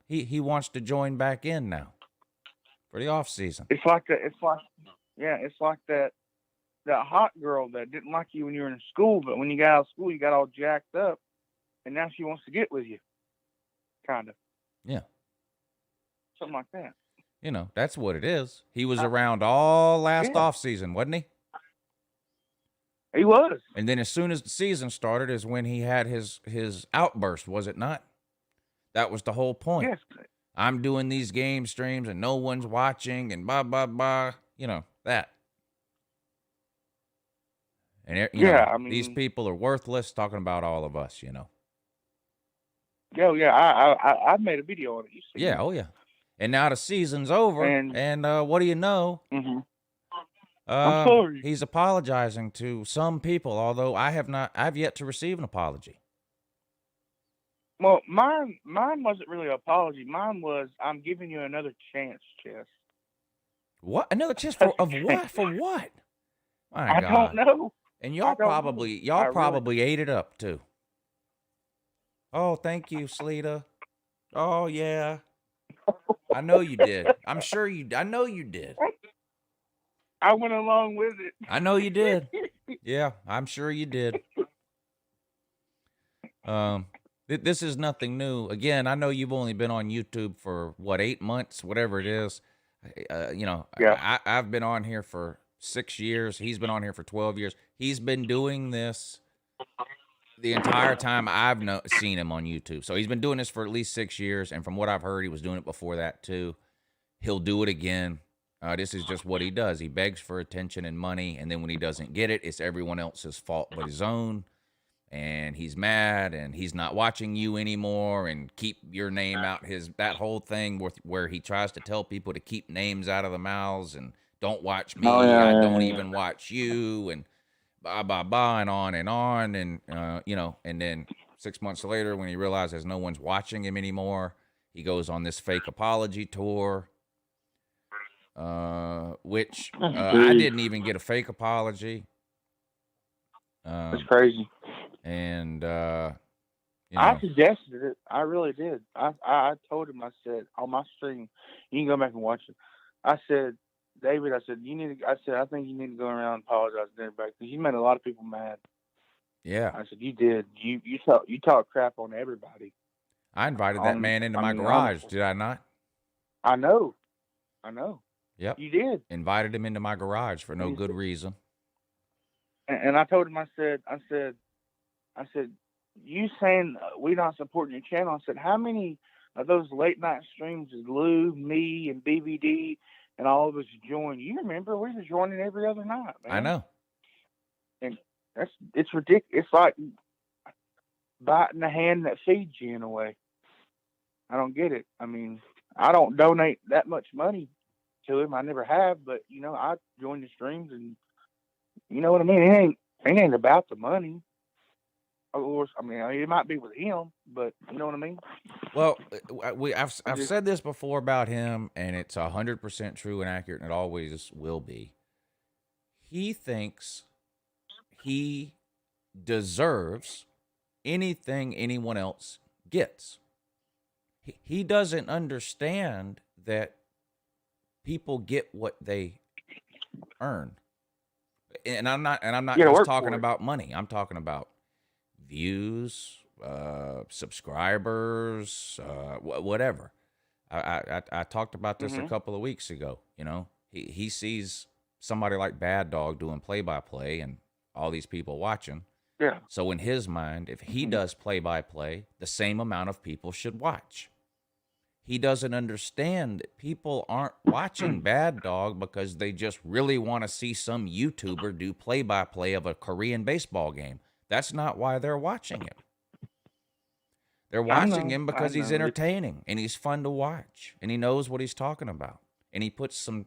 He wants to join back in now for the off season. It's like that hot girl that didn't like you when you were in school, but when you got out of school, you got all jacked up, and now she wants to get with you. Kind of. Yeah. Something like that. You know, that's what it is. He was around all last off season, wasn't he? He was. And then as soon as the season started is when he had his outburst, was it not? That was the whole point. Yes. I'm doing these game streams and no one's watching and blah, blah, blah. You know, that. And you know, I mean, these people are worthless, talking about all of us, you know. Yeah, I made a video on it. You see yeah, oh yeah. And now the season's over, and what do you know? I'm sorry. He's apologizing to some people, although I've yet to receive an apology. Well, mine wasn't really an apology. Mine was, I'm giving you another chance, Chess. What? Another chance for what? For what? My I God. don't know. And y'all probably ate it up too. Oh, thank you, Sleeta. Oh yeah. I know you did. I know you did. I went along with it. I know you did. Yeah, I'm sure you did. This is nothing new. Again, I know you've only been on YouTube for 8 months, whatever it is. Yeah. I've been on here for 6 years. He's been on here for 12 years. He's been doing this the entire time I've seen him on YouTube. So he's been doing this for at least 6 years. And from what I've heard, he was doing it before that too. He'll do it again. This is just what he does. He begs for attention and money. And then when he doesn't get it, it's everyone else's fault but his own. And he's mad and he's not watching you anymore and keep your name out. That whole thing where he tries to tell people to keep names out of the mouths and don't watch me. I don't even watch you, and blah, blah, blah, and on and on. And, and then 6 months later, when he realizes no one's watching him anymore, he goes on this fake apology tour, which I didn't even get a fake apology. It's crazy. And, I suggested it. I really did. I told him, I said, on my stream, you can go back and watch it. I said, David, I said, I think you need to go around and apologize to everybody because you made a lot of people mad. Yeah. I said, you did. You talk crap on everybody. I invited that man into my garage, did I not? I know. Yep. You did. Invited him into my garage for no good reason. And I told him, I said, you saying we not supporting your channel? I said, how many of those late night streams is Lou, me, and BVD and all of us join? You remember we were joining every other night, man. I know. And it's ridiculous. It's like biting the hand that feeds you in a way. I don't get it. I mean, I don't donate that much money to him. I never have, but I join the streams, and you know what I mean. It ain't about the money. Of course, I mean, it might be with him, but you know what I mean. Well, I've said this before about him, and it's 100% true and accurate, and it always will be. He thinks he deserves anything anyone else gets. He doesn't understand that people get what they earn. And I'm not just talking about money. I'm talking about views, subscribers, whatever. I talked about this a couple of weeks ago. He sees somebody like Bad Dog doing play-by-play and all these people watching. Yeah. So in his mind, if he does play-by-play, the same amount of people should watch. He doesn't understand that people aren't watching Bad Dog because they just really want to see some YouTuber do play-by-play of a Korean baseball game. That's not why they're watching him. They're watching him because he's entertaining and he's fun to watch and he knows what he's talking about and he puts some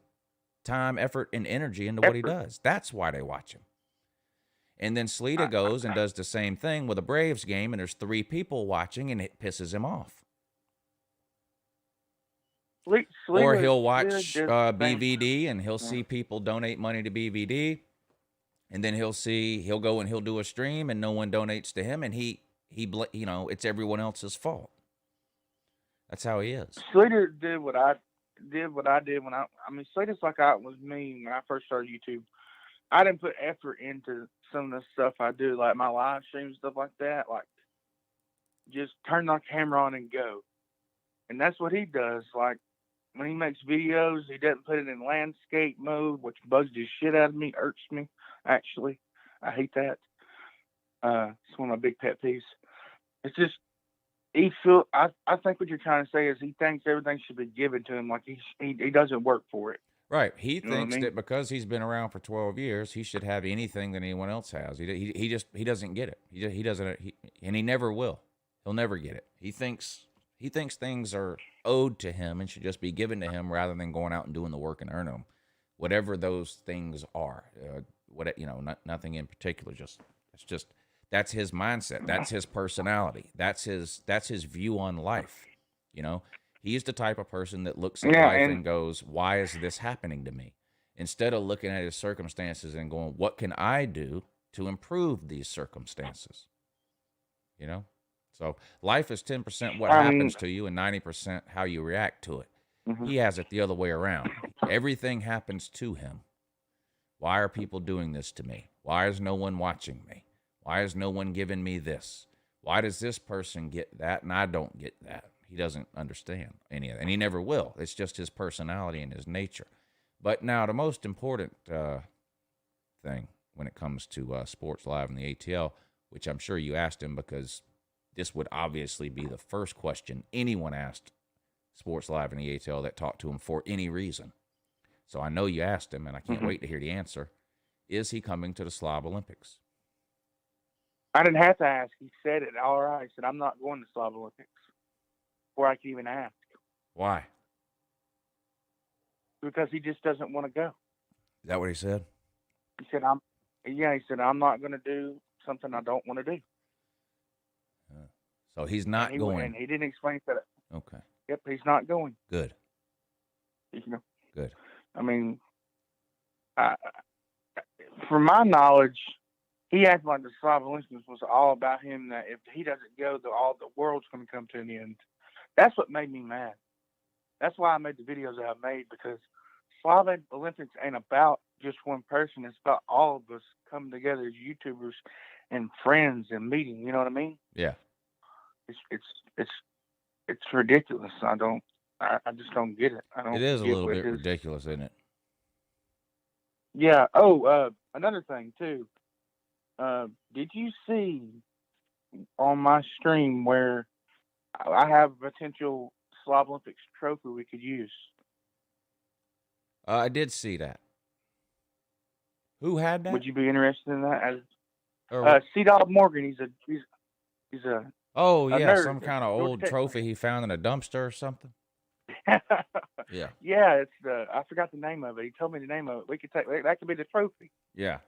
time, effort, and energy into what he does. That's why they watch him. And then Sleeta goes and does the same thing with a Braves game and there's 3 people watching and it pisses him off. Or he'll watch BVD and he'll see people donate money to BVD, and then he'll go and he'll do a stream and no one donates to him, and it's everyone else's fault. That's how he is. Slater did what I did when Slater's like I was me when I first started YouTube. I didn't put effort into some of the stuff I do, like my live streams, stuff like that. Like, just turn the camera on and go. And that's what he does. Like, when he makes videos, he doesn't put it in landscape mode, which bugs the shit out of me, irks me, actually. I hate that. It's one of my big pet peeves. It's just, I think what you're trying to say is he thinks everything should be given to him, like he doesn't work for it. Right. He thinks that because he's been around for 12 years, he should have anything that anyone else has. He doesn't get it. He doesn't, and he never will. He'll never get it. He thinks He thinks things are owed to him and should just be given to him rather than going out and doing the work and earning them, whatever those things are. Nothing in particular. That's his mindset. That's his personality. That's his view on life. He's the type of person that looks at life and goes, "Why is this happening to me?" Instead of looking at his circumstances and going, "What can I do to improve these circumstances?" So life is 10% what happens to you and 90% how you react to it. Mm-hmm. He has it the other way around. Everything happens to him. Why are people doing this to me? Why is no one watching me? Why is no one giving me this? Why does this person get that and I don't get that? He doesn't understand any of that, and he never will. It's just his personality and his nature. But now the most important thing when it comes to Sports Live and the ATL, which I'm sure you asked him because this would obviously be the first question anyone asked Sports Live and the ATL that talked to him for any reason. So I know you asked him, and I can't wait to hear the answer. Is he coming to the Slob Olympics? I didn't have to ask. He said it all right. He said, "I'm not going to Slob Olympics," before I could even ask. Why? Because he just doesn't want to go. Is that what he said? He said, I'm not going to do something I don't want to do. So he's not going. And he didn't explain that. Okay. Yep, he's not going. Good. Good. I mean, from my knowledge, he acted like the Slob Olympics was all about him, that if he doesn't go, all the world's going to come to an end. That's what made me mad. That's why I made the videos that I made, because Slob Olympics ain't about just one person. It's about all of us coming together as YouTubers and friends and meeting. You know what I mean? Yeah. It's ridiculous. I just don't get it. It is a little bit ridiculous, isn't it? Yeah. Oh, another thing too. Did you see on my stream where I have a potential Slob Olympics trophy we could use? I did see that. Who had that? Would you be interested in that? C-Dog Morgan. He's a Oh, yeah, nerd. some kind of old trophy he found in a dumpster or something. Yeah. Yeah, it's I forgot the name of it. He told me the name of it. We could take that could be the trophy. Yeah.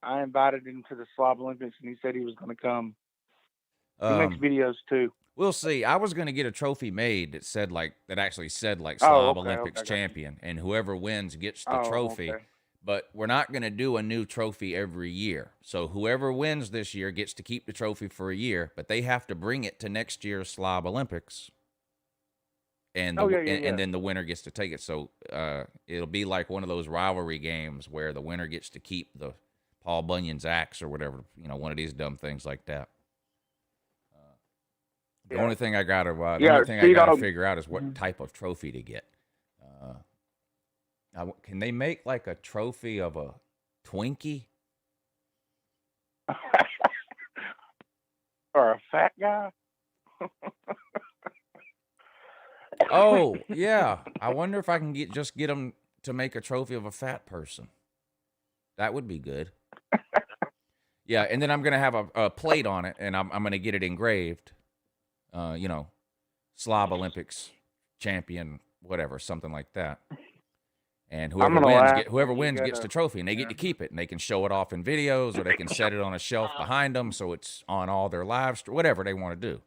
I invited him to the Slob Olympics, and he said he was going to come. He makes videos too. We'll see. I was going to get a trophy made that actually said Slob Olympics champion, and whoever wins gets the trophy. Okay. But we're not going to do a new trophy every year. So whoever wins this year gets to keep the trophy for a year, but they have to bring it to next year's Slob Olympics. And and then the winner gets to take it. So it'll be like one of those rivalry games where the winner gets to keep the Paul Bunyan's axe or whatever, one of these dumb things like that. The only thing I gotta figure out is what type of trophy to get. Can they make like a trophy of a Twinkie? Or a fat guy? Oh, yeah. I wonder if I can get them to make a trophy of a fat person. That would be good. Yeah, and then I'm going to have a plate on it, and I'm going to get it engraved. Slob Olympics champion, whatever, something like that. And whoever wins gets the trophy, and they get to keep it, and they can show it off in videos, or they can set it on a shelf behind them so it's on all their live streams, whatever they want to do.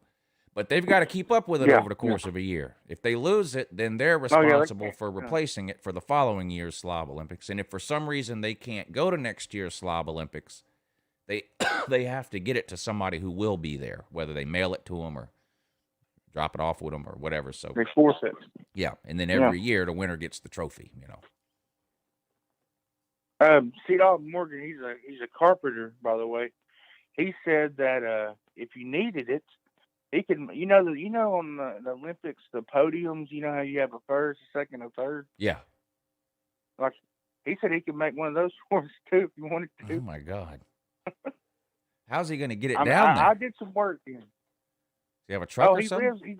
But they've got to keep up with it over the course of a year. If they lose it, then they're responsible for replacing it for the following year's Slob Olympics. And if for some reason they can't go to next year's Slob Olympics, they have to get it to somebody who will be there, whether they mail it to them or drop it off with them or whatever. So they force it. Yeah, and then every year the winner gets the trophy. C-Dog Morgan, he's a carpenter, by the way. He said that if you needed it, he can. On the Olympics, the podiums. You know how you have a first, a second, a third. Yeah. Like he said, he could make one of those for us too if you wanted to. Oh my God. How's he going to get it down there? I did some work in. Does he have a truck or something? He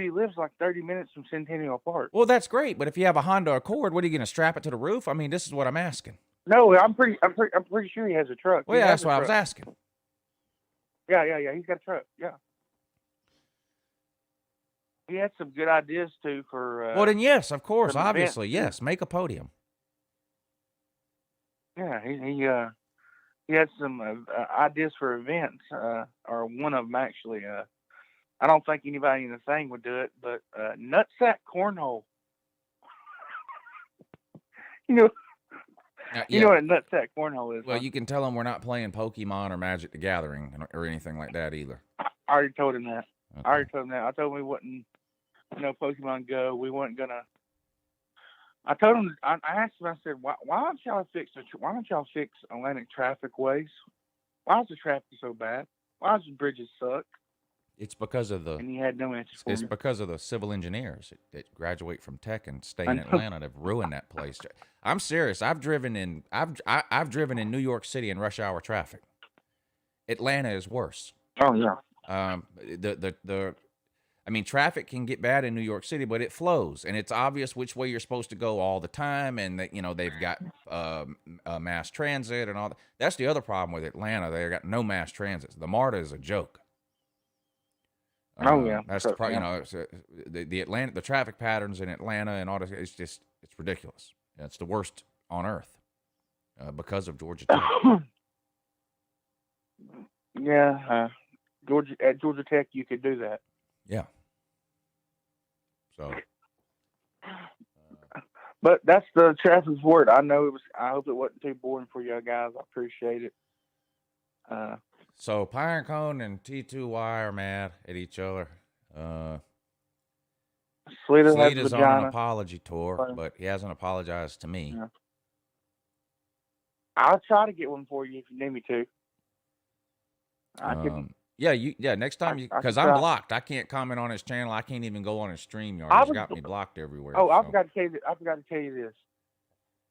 lives like 30 minutes from Centennial Park. Well, that's great, but if you have a Honda Accord, what are you going to strap it to the roof? I mean, this is what I'm asking. No, I'm pretty sure he has a truck. Well, yeah, that's what I was asking. Yeah. He's got a truck. Yeah. He had some good ideas too for. Well, then yes, of course, some events, obviously, too. yes. Make a podium. Yeah, he had some ideas for events, or one of them actually. I don't think anybody in the thing would do it, but nutsack cornhole. You know, you know what a nutsack cornhole is. Well, huh? you can tell him we're not playing Pokemon or Magic the Gathering or anything like that either. I already told him that. Okay. I already told him that. I told him we wouldn't, Pokemon Go. We weren't gonna. I told him. I asked him. I said, why don't y'all fix Atlantic traffic ways? Why is the traffic so bad? Why does the bridges suck? It's because of the. And he had no answer for It's me. because of the civil engineers that graduate from tech and stay in Atlanta. They've ruined that place. I'm serious. I've driven in New York City in rush hour traffic. Atlanta is worse. Oh yeah. I mean, traffic can get bad in New York City, but it flows, and it's obvious which way you're supposed to go all the time, and that they've got mass transit and all that. That's the other problem with Atlanta. They got no mass transit. The MARTA is a joke. Oh yeah. That's the problem. It's, the traffic patterns in Atlanta and all this. It's ridiculous. It's the worst on earth because of Georgia Tech. Yeah, at Georgia Tech you could do that. Yeah. So. But that's the traffic's word. I know it was. I hope it wasn't too boring for you guys. I appreciate it. So Pinecone and T2Y are mad at each other. Sleet is on an apology tour, but he hasn't apologized to me. Yeah. I'll try to get one for you if you need me to. I can. Yeah. Next time, because I'm blocked. I can't comment on his channel. I can't even go on his StreamYard. He's got me blocked everywhere. Oh, I forgot to tell you. I forgot to tell you this.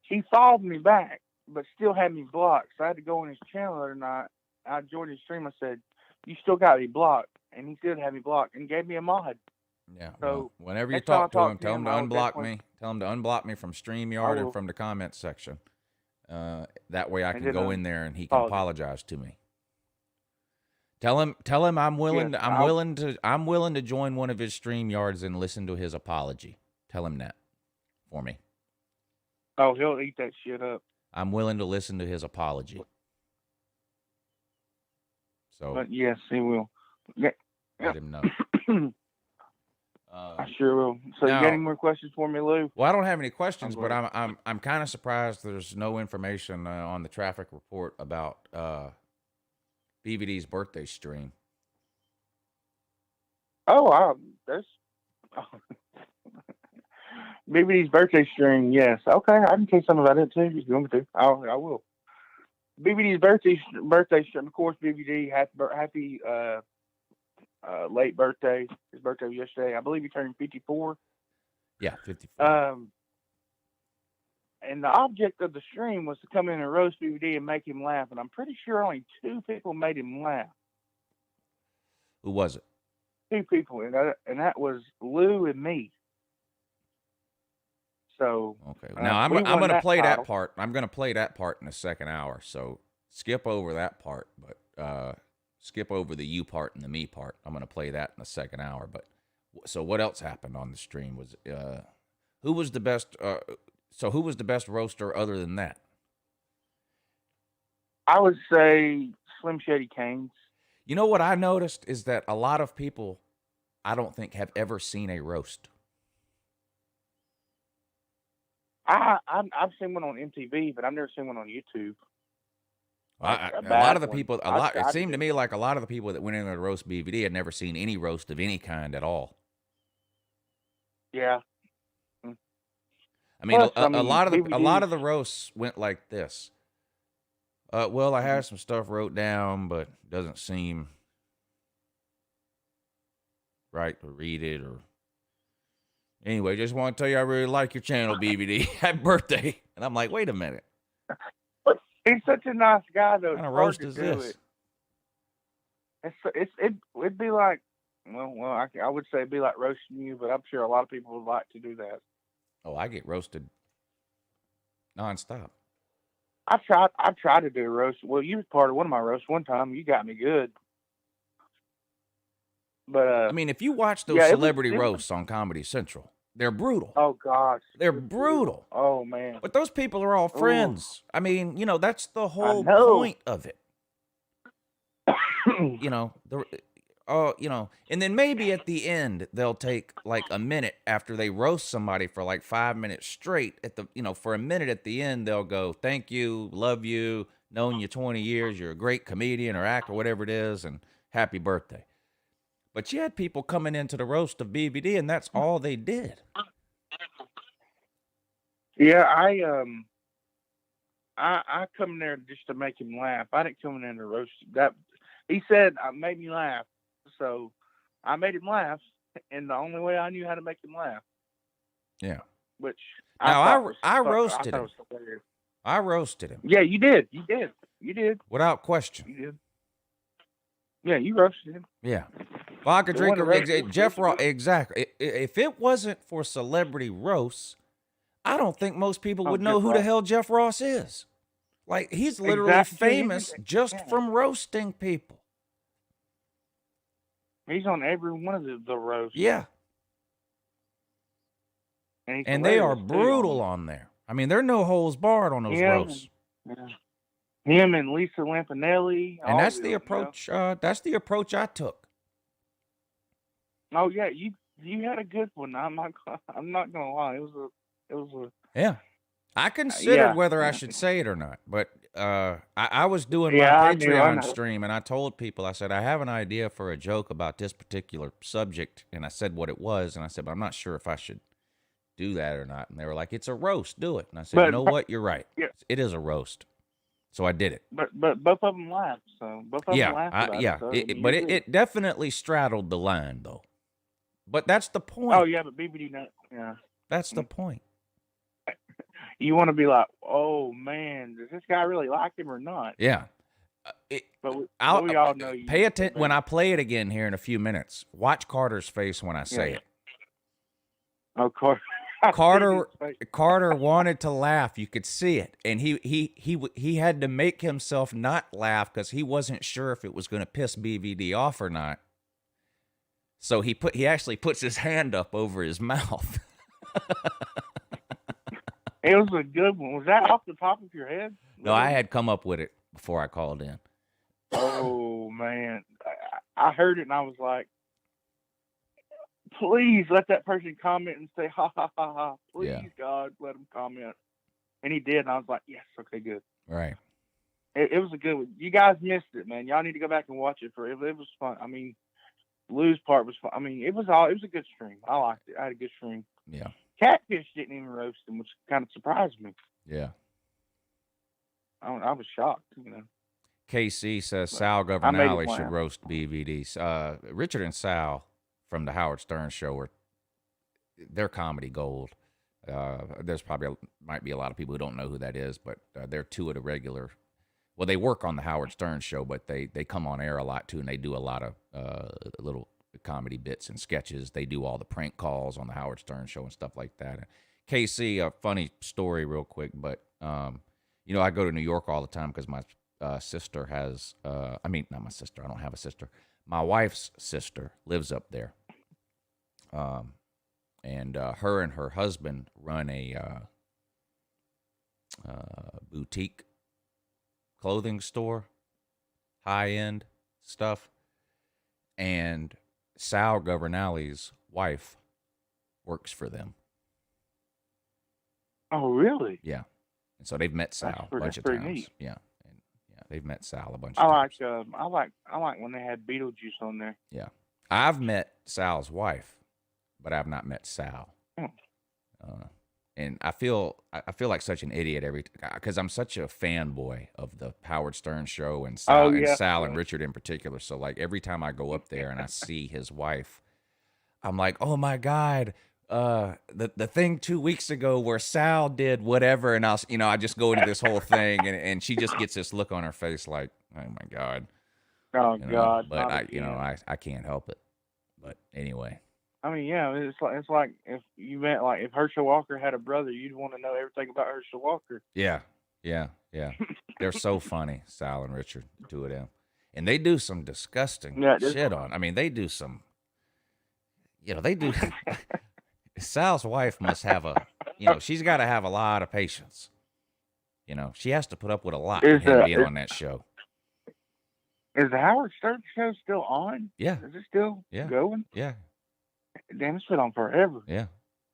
He followed me back, but still had me blocked. So I had to go on his channel the other night. I joined his stream. I said, "You still got me blocked," and he still had me blocked and gave me a mod. Yeah. So whenever you talk to him, tell him to unblock me. Tell him to unblock me from StreamYard and from the comments section. That way I can go in there and he can apologize to me. Tell him I'm willing. Yes, I'm willing to join one of his StreamYards and listen to his apology. Tell him that for me. Oh, he'll eat that shit up. I'm willing to listen to his apology. So, but yes, he will. Yeah. Let him know. I sure will. So now, you got any more questions for me, Lou? Well, I don't have any questions, but I'm kind of surprised there's no information on the traffic report about BVD's birthday stream. There's BVD's birthday stream. Yes, okay. I can tell you something about it too. If you want me to, I will. BVD's birthday stream. Of course, BVD happy late birthday. His birthday was yesterday. I believe he turned 54. Yeah, 54. And the object of the stream was to come in and roast BVD and make him laugh. And I'm pretty sure only 2 people made him laugh. Who was it? 2 people, and that was Lou and me. So okay. Now I'm going to play that part. I'm going to play that part in the second hour. So skip over that part, but skip over the you part and the me part. I'm going to play that in the second hour. But so what else happened on the stream? Was who was the best? So who was the best roaster other than that? I would say Slim Shady Canes. You know what I noticed is that a lot of people, I don't think, have ever seen a roast. I've seen one on MTV, but I've never seen one on YouTube. A lot of the people, it seemed to me like a lot of the people that went in there to roast BVD had never seen any roast of any kind at all. Yeah. I mean, a lot of the roasts went like this. Well, I have some stuff wrote down, but it doesn't seem right to read it. Or anyway, just want to tell you I really like your channel, BVD. Happy birthday! And I'm like, wait a minute. But he's such a nice guy, though. What kind of roast is this? It'd be like, I would say it'd be like roasting you, but I'm sure a lot of people would like to do that. Oh, I get roasted nonstop. I tried to do a roast. Well, you was part of one of my roasts one time. You got me good. But I mean, if you watch those yeah, celebrity it was, roasts on Comedy Central, they're brutal. oh gosh, They're brutal. Oh man, But those people are all friends. I mean, that's the whole know. point of it. And then maybe at the end they'll take like a minute after they roast somebody for like 5 minutes straight. For a minute at the end they'll go, "Thank you, love you, known you 20 years, you're a great comedian or actor, whatever it is, and happy birthday." But you had people coming into the roast of BVD, and that's all they did. Yeah, I come in there just to make him laugh. I didn't come in there to roast that. He said I made me laugh, so I made him laugh, and the only way I knew how to make him laugh. Yeah. Which I roasted him. I roasted him. Yeah, you did. Without question. You did. Yeah, you roasted him. Yeah. Vodka drinker, Jeff Ross, exactly. If it wasn't for celebrity roasts, I don't think most people would know who the hell Jeff Ross is. Like, he's literally famous just from roasting people. He's on every one of the roasts. Yeah. And they are brutal on there. I mean, there are no holes barred on those roasts. Yeah. Him and Lisa Lampanelli. And that's the approach. That's the approach I took. Oh yeah, you had a good one. I'm not gonna lie. It was a. Yeah. I considered whether I should say it or not, but I was doing my Patreon stream, and I told people, I said, I have an idea for a joke about this particular subject, and I said what it was, and I said, but I'm not sure if I should do that or not. And they were like, it's a roast, do it. And I said, you know what, you're right. Yeah. It is a roast. So I did it. But both of them laughed, so both of them laughed about it. But it definitely straddled the line, though. But that's the point. Oh, yeah, but BBD, yeah. That's the point. You want to be like, oh, man, does this guy really like him or not? Yeah. But we all know you. Pay attention when I play it again here in a few minutes. Watch Carter's face when I say it. Oh, Carter wanted to laugh. You could see it, and he had to make himself not laugh because he wasn't sure if it was going to piss BVD off or not. So he actually puts his hand up over his mouth. It was a good one. Was that off the top of your head? No, I had come up with it before I called in. Oh man, I heard it and I was like, please let that person comment and say ha ha ha ha. Please, God, let him comment. And he did, and I was like, yes, okay, good. Right. It was a good one. You guys missed it, man. Y'all need to go back and watch it. It was fun. I mean, Lou's part was fun. I mean, it was a good stream. I liked it. I had a good stream. Yeah. Catfish didn't even roast him, which kind of surprised me. Yeah. I was shocked, KC says Sal Governale should roast BVD. Richard and Sal from the Howard Stern Show they're comedy gold. There's might be a lot of people who don't know who that is, but they're two of the regular. Well, they work on the Howard Stern Show, but they come on air a lot too, and they do a lot of little comedy bits and sketches. They do all the prank calls on the Howard Stern Show and stuff like that. And KC, a funny story real quick, but I go to New York all the time because my sister has, not my sister, I don't have a sister. My wife's sister lives up there. And her and her husband run a boutique clothing store, high-end stuff. And Sal Governale's wife works for them. Oh, really? Yeah. And so they've met Sal a bunch of times. Neat. Yeah. And they've met Sal a bunch of times. I like when they had Beetlejuice on there. Yeah. I've met Sal's wife, but I've not met Sal. And I feel like such an idiot because I'm such a fanboy of the Howard Stern Show and Sal, and Richard in particular. So like every time I go up there and I see his wife, I'm like, oh my God, the thing 2 weeks ago where Sal did whatever, and I just go into this whole thing, and she just gets this look on her face like, oh my God. Oh God. But I can't help it. But anyway. I mean, yeah, it's like if you met if Herschel Walker had a brother, you'd want to know everything about Herschel Walker. Yeah. They're so funny, Sal and Richard, the two of them, and they do some disgusting shit on. I mean, they do some they do. Sal's wife must have she's got to have a lot of patience. She has to put up with a lot of him being on that show. Is the Howard Stern show still on? Yeah. Is it still going? Yeah. Damn, it's been on forever. Yeah.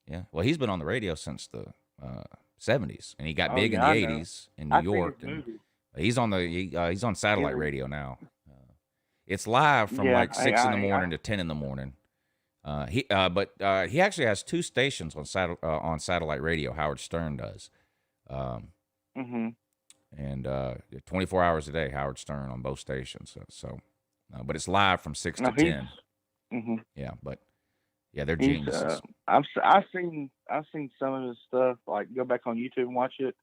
Yeah. Well, he's been on the radio since the 70s, and he got big in the 80s in New York. And he's on he's on satellite radio now. It's live from like 6 in the morning to 10 in the morning. He actually has 2 stations on satellite radio. Howard Stern does. And 24 hours a day, Howard Stern on both stations. But it's live from 6 to 10. Yeah, but they're geniuses. I've seen some of his stuff. Like, go back on YouTube and watch it.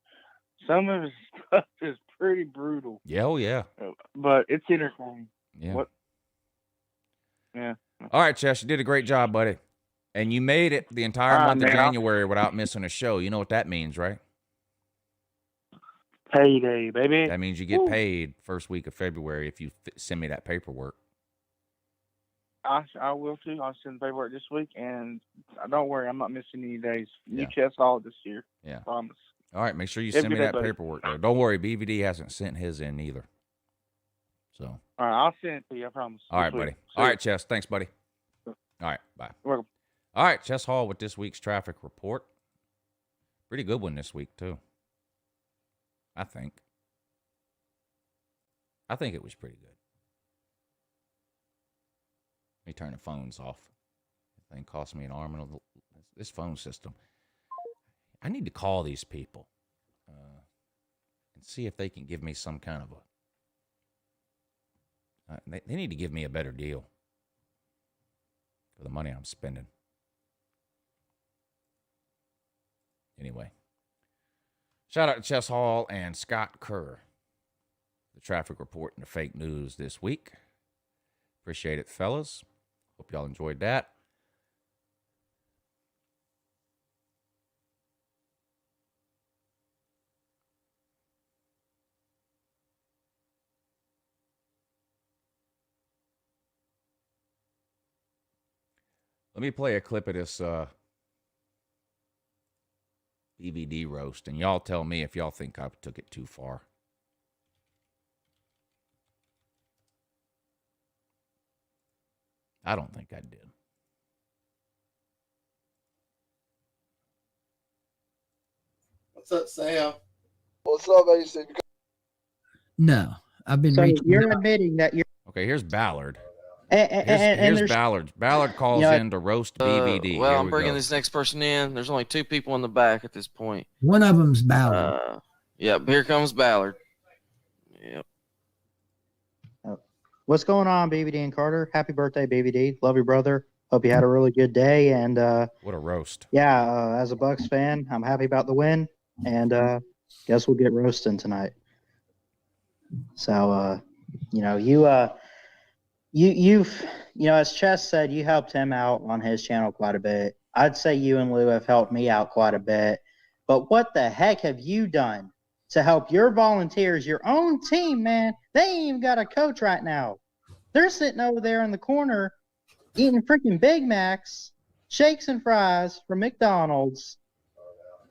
Some of his stuff is pretty brutal. Yeah, oh yeah. But it's entertaining. Yeah. What? Yeah. All right, Chess, you did a great job, buddy. And you made it the entire month of January without missing a show. You know what that means, right? Payday, baby. That means you get paid first week of February if you send me that paperwork. I will too. I'll send the paperwork this week, and don't worry, I'm not missing any days. New chess all this year. Yeah. I promise. All right, make sure you send me that paperwork, though. Don't worry, BVD hasn't sent his in either. So. All right, I'll send it to you, I promise. All right, buddy. All right, Chess. Thanks, buddy. All right, bye. You're welcome. All right, Chess Hall with this week's traffic report. Pretty good one this week, too. I think it was pretty good. Let me turn the phones off. The thing cost me an arm and this phone system. I need to call these people and see if they can give me some kind of they need to give me a better deal for the money I'm spending. Anyway. Shout out to Chess Hall and Scott Kerr. The traffic report and the fake news this week. Appreciate it, fellas. Hope y'all enjoyed that. Let me play a clip of this BVD roast, and y'all tell me if y'all think I took it too far. I don't think I did. What's up, Sam? What's up, AC? No, I've been. So reaching you're out. admitting that you're. Okay, here's Ballard. Here's Ballard. Ballard calls in to roast BVD. Well, I'm bringing this next person in. There's only 2 people in the back at this point. One of them's Ballard. Yep, here comes Ballard. Yep. What's going on, BVD and Carter? Happy birthday, BVD. Love you, brother. Hope you had a really good day. And what a roast. Yeah, as a Bucks fan, I'm happy about the win. And guess we'll get roasting tonight. So, you've as Chess said, you helped him out on his channel quite a bit. I'd say you and Lou have helped me out quite a bit. But what the heck have you done to help your volunteers, your own team, man? They ain't even got a coach right now. They're sitting over there in the corner eating freaking Big Macs, shakes and fries from McDonald's,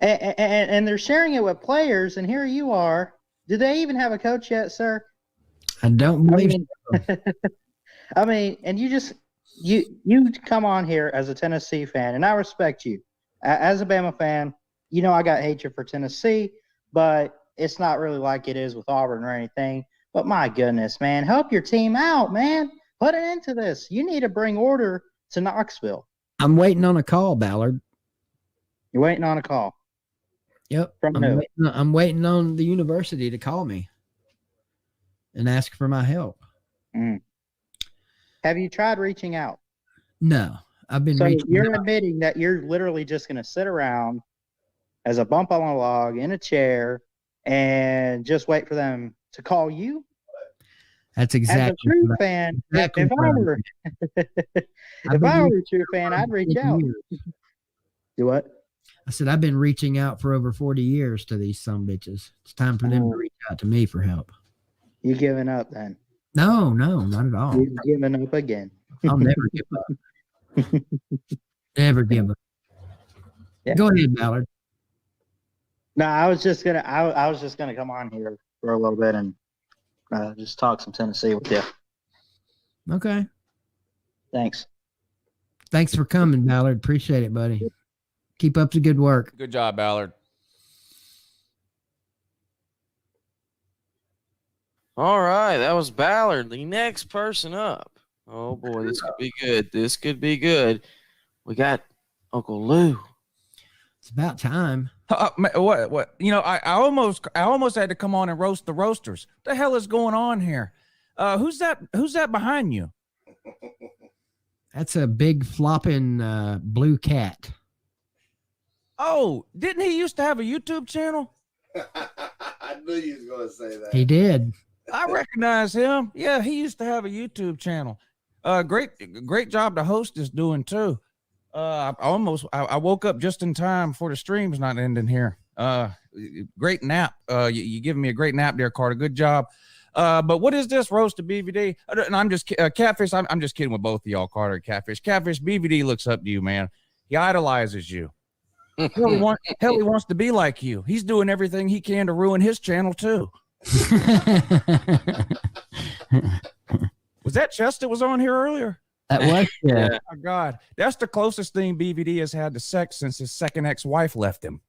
and they're sharing it with players, and here you are. Do they even have a coach yet, sir? I don't believe I mean, and you come on here as a Tennessee fan, and I respect you. As a Bama fan, I got hatred for Tennessee, but it's not really like it is with Auburn or anything. But my goodness, man, help your team out, man. Put it into this. You need to bring order to Knoxville. I'm waiting on a call, Ballard. You're waiting on a call? Yep. I'm waiting on the university to call me and ask for my help. Mm. Have you tried reaching out? No, I've been. So reaching you're out. admitting that you're literally just going to sit around as a bump on a log in a chair and just wait for them to call you? That's exactly. As a true fan, if I were a true fan, I'd reach out. Do what? I said I've been reaching out for over 40 years to these sumbitches. It's time for them to reach out to me for help. You giving up then? No, not at all. You're giving up again. I'll never give up. Never give up. Yeah. Go ahead, Ballard. No, I was just gonna come on here for a little bit and just talk some Tennessee with you. Okay. Thanks. Thanks for coming, Ballard. Appreciate it, buddy. Keep up the good work. Good job, Ballard. All right, that was Ballard. The next person up. Oh boy, this could be good. This could be good. We got Uncle Lou. It's about time. What? You know, I almost had to come on and roast the roasters. What the hell is going on here? Who's that behind you? That's a big flopping blue cat. Oh, didn't he used to have a YouTube channel? I knew you was going to say that. He did. I recognize him. Yeah, he used to have a YouTube channel. Great job the host is doing too. I woke up just in time for the stream's not ending here. Great nap. You giving me a great nap there, Carter. Good job. But what is this roasted BVD? And I'm just Catfish. I'm just kidding with both of y'all, Carter and Catfish. Catfish, BVD looks up to you, man. He idolizes you. Hell, he wants to be like you. He's doing everything he can to ruin his channel too. Was that Chest that was on here earlier? That was, yeah. Oh my God, that's the closest thing BVD has had to sex since his second ex-wife left him.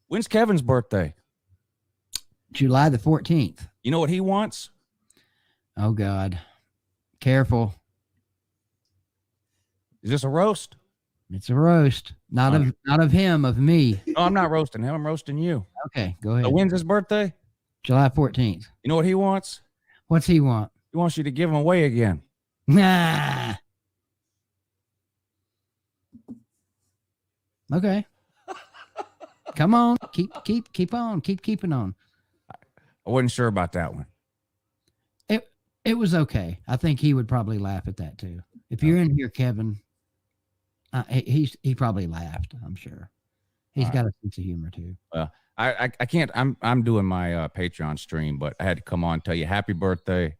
When's Kevin's birthday? July the 14th. You know what he wants? Oh God. Careful. Is this a roast? It's a roast. Not of him, of me. No, I'm not roasting him. I'm roasting you. Okay, go ahead. So when's his birthday? July 14th. You know what he wants? What's he want? He wants you to give him away again. Nah. Okay. Come on. Keep on. Keep keeping on. I wasn't sure about that one. It was okay. I think he would probably laugh at that too. If you're in here, Kevin, he probably laughed. I'm sure. He's got a sense of humor too. I can't. I'm doing my Patreon stream, but I had to come on and tell you happy birthday.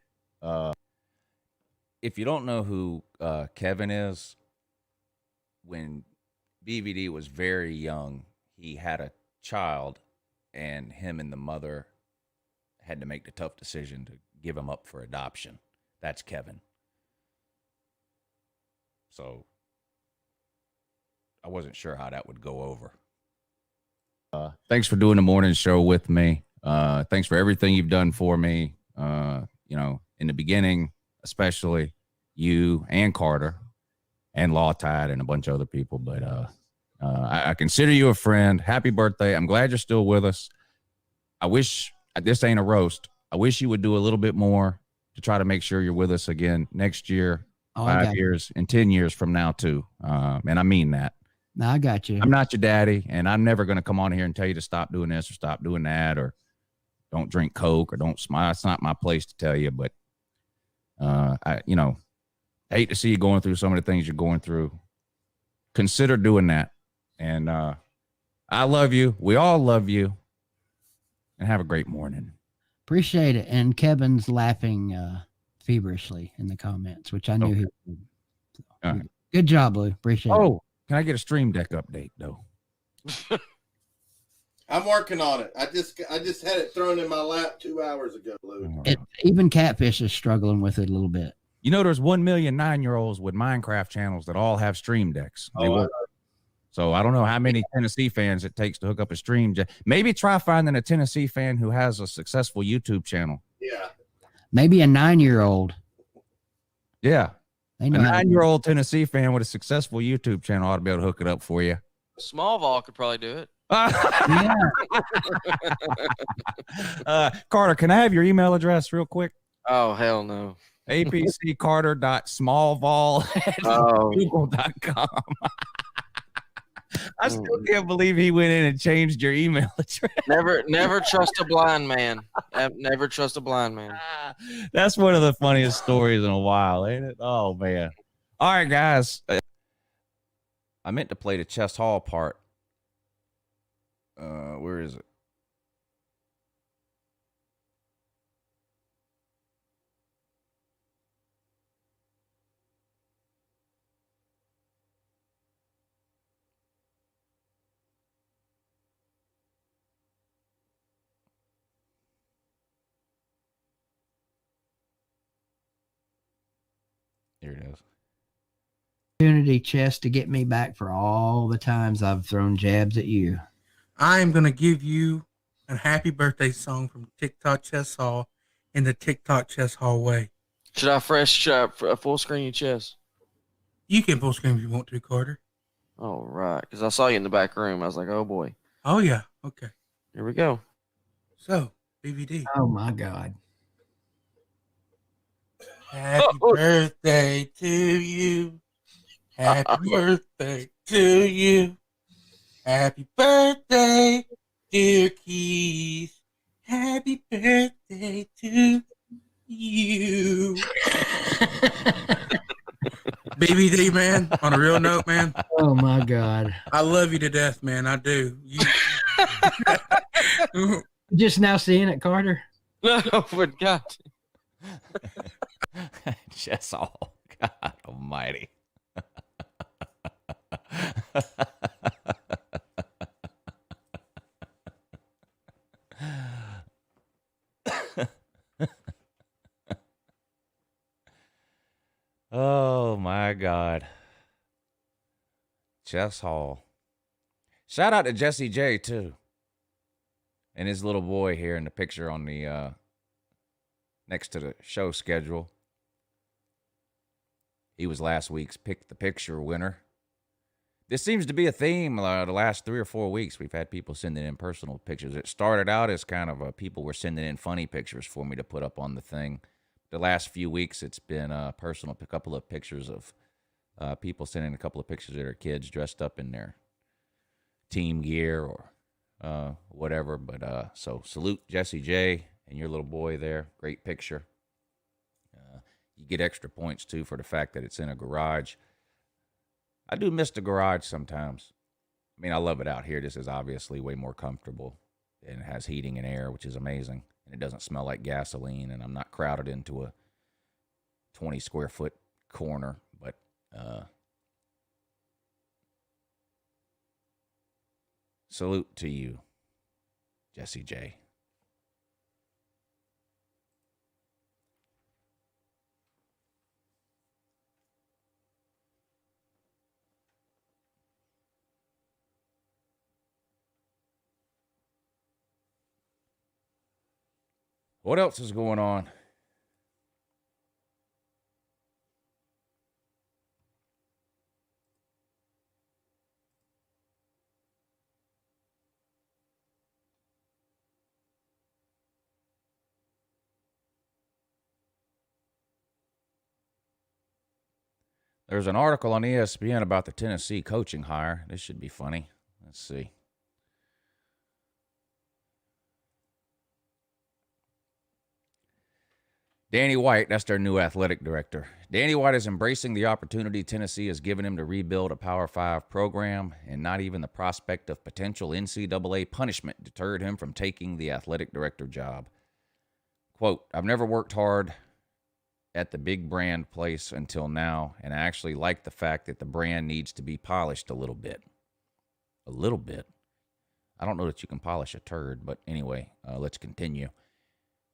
If you don't know who Kevin is, when BVD was very young, he had a child, and him and the mother had to make the tough decision to give him up for adoption. That's Kevin. So I wasn't sure how that would go over. Thanks for doing the morning show with me. Thanks for everything you've done for me. You know, in the beginning, especially you and Carter and Law Tide and a bunch of other people. But I consider you a friend. Happy birthday. I'm glad you're still with us. I wish this ain't a roast. I wish you would do a little bit more to try to make sure you're with us again next year, 5 years, and 10 years from now too. And I mean that. No, I got you. I'm not your daddy, and I'm never going to come on here and tell you to stop doing this or stop doing that or don't drink Coke or don't smile. It's not my place to tell you, but I hate to see you going through some of the things you're going through. Consider doing that. And I love you. We all love you. And have a great morning. Appreciate it. And Kevin's laughing feverishly in the comments, which I knew he would. So, good job, Lou. Appreciate it. Oh, can I get a Stream Deck update, though? I'm working on it. I just had it thrown in my lap 2 hours ago, Lou. Even Catfish is struggling with it a little bit. You know, there's 1 million 9-year-olds with Minecraft channels that all have Stream Decks. So I don't know how many Tennessee fans it takes to hook up a Stream Deck. Maybe try finding a Tennessee fan who has a successful YouTube channel. Yeah. Maybe a 9-year-old. Yeah. They know a 9-year-old Tennessee fan with a successful YouTube channel ought to be able to hook it up for you. Smallville could probably do it. Carter, can I have your email address real quick? Oh, hell no. apccarter.smallvall@google.com. I still can't believe he went in and changed your email address. Never trust a blind man. Never trust a blind man. That's one of the funniest stories in a while, ain't it? Oh, man. All right, guys. I meant to play the Chest Hall part. Where is it? Opportunity, Chess, to get me back for all the times I've thrown jabs at you. I am going to give you a happy birthday song from TikTok Chess Hall in the TikTok Chess Hall way. Should I full screen your chest? You can full screen if you want to, Carter. All right, because I saw you in the back room. I was like, oh boy. Oh, yeah. Okay. Here we go. So, BVD. Oh, my God. Happy birthday to you. Happy birthday to you. Happy birthday, dear Keith. Happy birthday to you. BVD, man, on a real note, man. Oh, my God. I love you to death, man. I do. Just now seeing it, Carter? No, but God. Just all. God almighty. Oh my God. Chess Hall. Shout out to Jesse J too. And his little boy here in the picture on the next to the show schedule. He was last week's Pick the Picture winner. This seems to be a theme the last 3 or 4 weeks. We've had people sending in personal pictures. It started out as kind of people were sending in funny pictures for me to put up on the thing. The last few weeks, it's been personal. A couple of pictures of people sending a couple of pictures of their kids dressed up in their team gear or whatever. But so salute Jesse J and your little boy there. Great picture. You get extra points, too, for the fact that it's in a garage. I do miss the garage sometimes. I mean, I love it out here. This is obviously way more comfortable and it has heating and air, which is amazing. And it doesn't smell like gasoline, and I'm not crowded into a 20-square-foot corner. But salute to you, Jesse J. What else is going on? There's an article on ESPN about the Tennessee coaching hire. This should be funny. Let's see. Danny White, that's their new athletic director. Danny White is embracing the opportunity Tennessee has given him to rebuild a Power 5 program, and not even the prospect of potential NCAA punishment deterred him from taking the athletic director job. Quote, I've never worked hard at the big brand place until now, and I actually like the fact that the brand needs to be polished a little bit. A little bit. I don't know that you can polish a turd, but anyway, let's continue.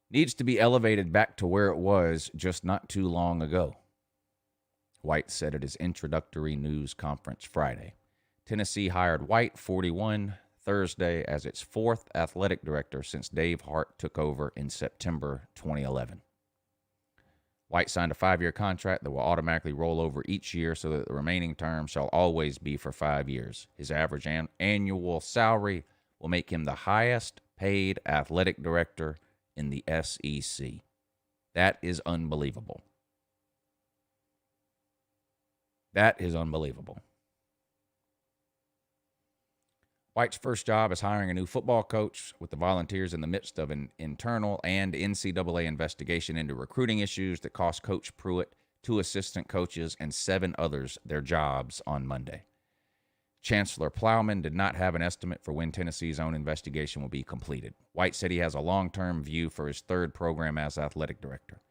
Needs to be elevated back to where it was just not too long ago, White said at his introductory news conference Friday. Tennessee hired White, 41, Thursday as its fourth athletic director since Dave Hart took over in September 2011. White signed a 5-year contract that will automatically roll over each year so that the remaining term shall always be for 5 years. His average annual salary will make him the highest paid athletic director in the SEC. That is unbelievable. That is unbelievable. White's first job is hiring a new football coach, with the Volunteers in the midst of an internal and NCAA investigation into recruiting issues that cost Coach Pruitt, 2 assistant coaches, and 7 others their jobs on Monday. Chancellor Plowman did not have an estimate for when Tennessee's own investigation will be completed. White said he has a long-term view for his third program as athletic director.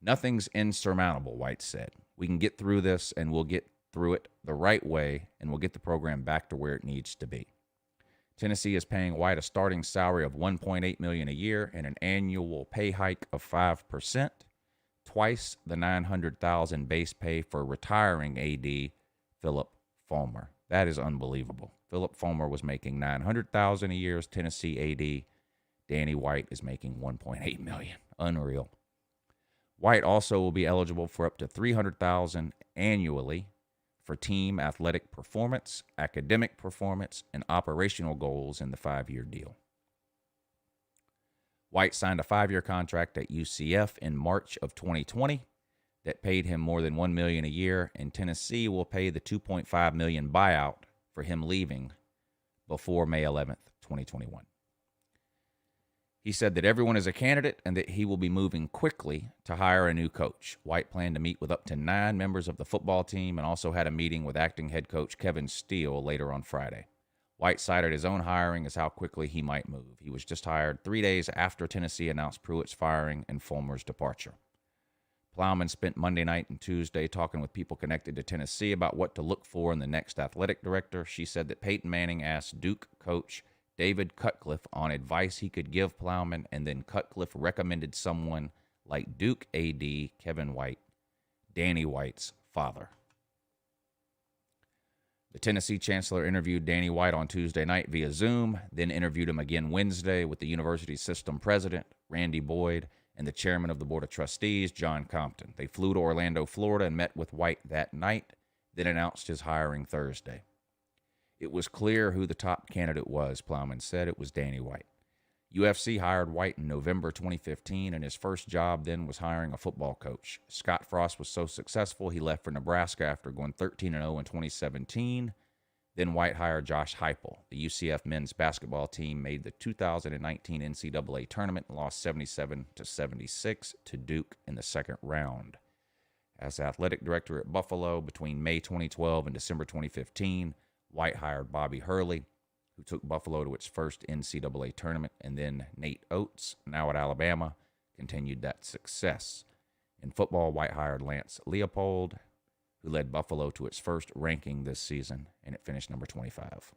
Nothing's insurmountable, White said. We can get through this, and we'll get through it the right way, and we'll get the program back to where it needs to be. Tennessee is paying White a starting salary of $1.8 million a year and an annual pay hike of 5%, twice the $900,000 base pay for retiring AD Philip Fulmer. That is unbelievable. Philip Fulmer was making $900,000 a year as Tennessee AD. Danny White is making $1.8 million. Unreal. White also will be eligible for up to $300,000 annually for team athletic performance, academic performance, and operational goals in the 5-year deal. White signed a 5-year contract at UCF in March of 2020 that paid him more than $1 million a year, and Tennessee will pay the $2.5 million buyout for him leaving before May 11th, 2021. He said that everyone is a candidate and that he will be moving quickly to hire a new coach. White planned to meet with up to 9 members of the football team and also had a meeting with acting head coach Kevin Steele later on Friday. White cited his own hiring as how quickly he might move. He was just hired 3 days after Tennessee announced Pruitt's firing and Fulmer's departure. Plowman spent Monday night and Tuesday talking with people connected to Tennessee about what to look for in the next athletic director. She said that Peyton Manning asked Duke coach David Cutcliffe on advice he could give Plowman, and then Cutcliffe recommended someone like Duke AD Kevin White, Danny White's father. The Tennessee chancellor interviewed Danny White on Tuesday night via Zoom, then interviewed him again Wednesday with the university's system president, Randy Boyd, and the chairman of the board of trustees, John Compton. They flew to Orlando, Florida, and met with White that night, then announced his hiring Thursday. It was clear who the top candidate was, Plowman said. It was Danny White. UFC hired White in November 2015, and his first job then was hiring a football coach. Scott Frost was so successful, he left for Nebraska after going 13-0 in 2017. Then White hired Josh Heupel. The UCF men's basketball team made the 2019 NCAA tournament and lost 77-76 to Duke in the second round. As athletic director at Buffalo between May 2012 and December 2015, White hired Bobby Hurley, who took Buffalo to its first NCAA tournament, and then Nate Oates, now at Alabama, continued that success. In football, White hired Lance Leopold, who led Buffalo to its first ranking this season, and it finished number 25.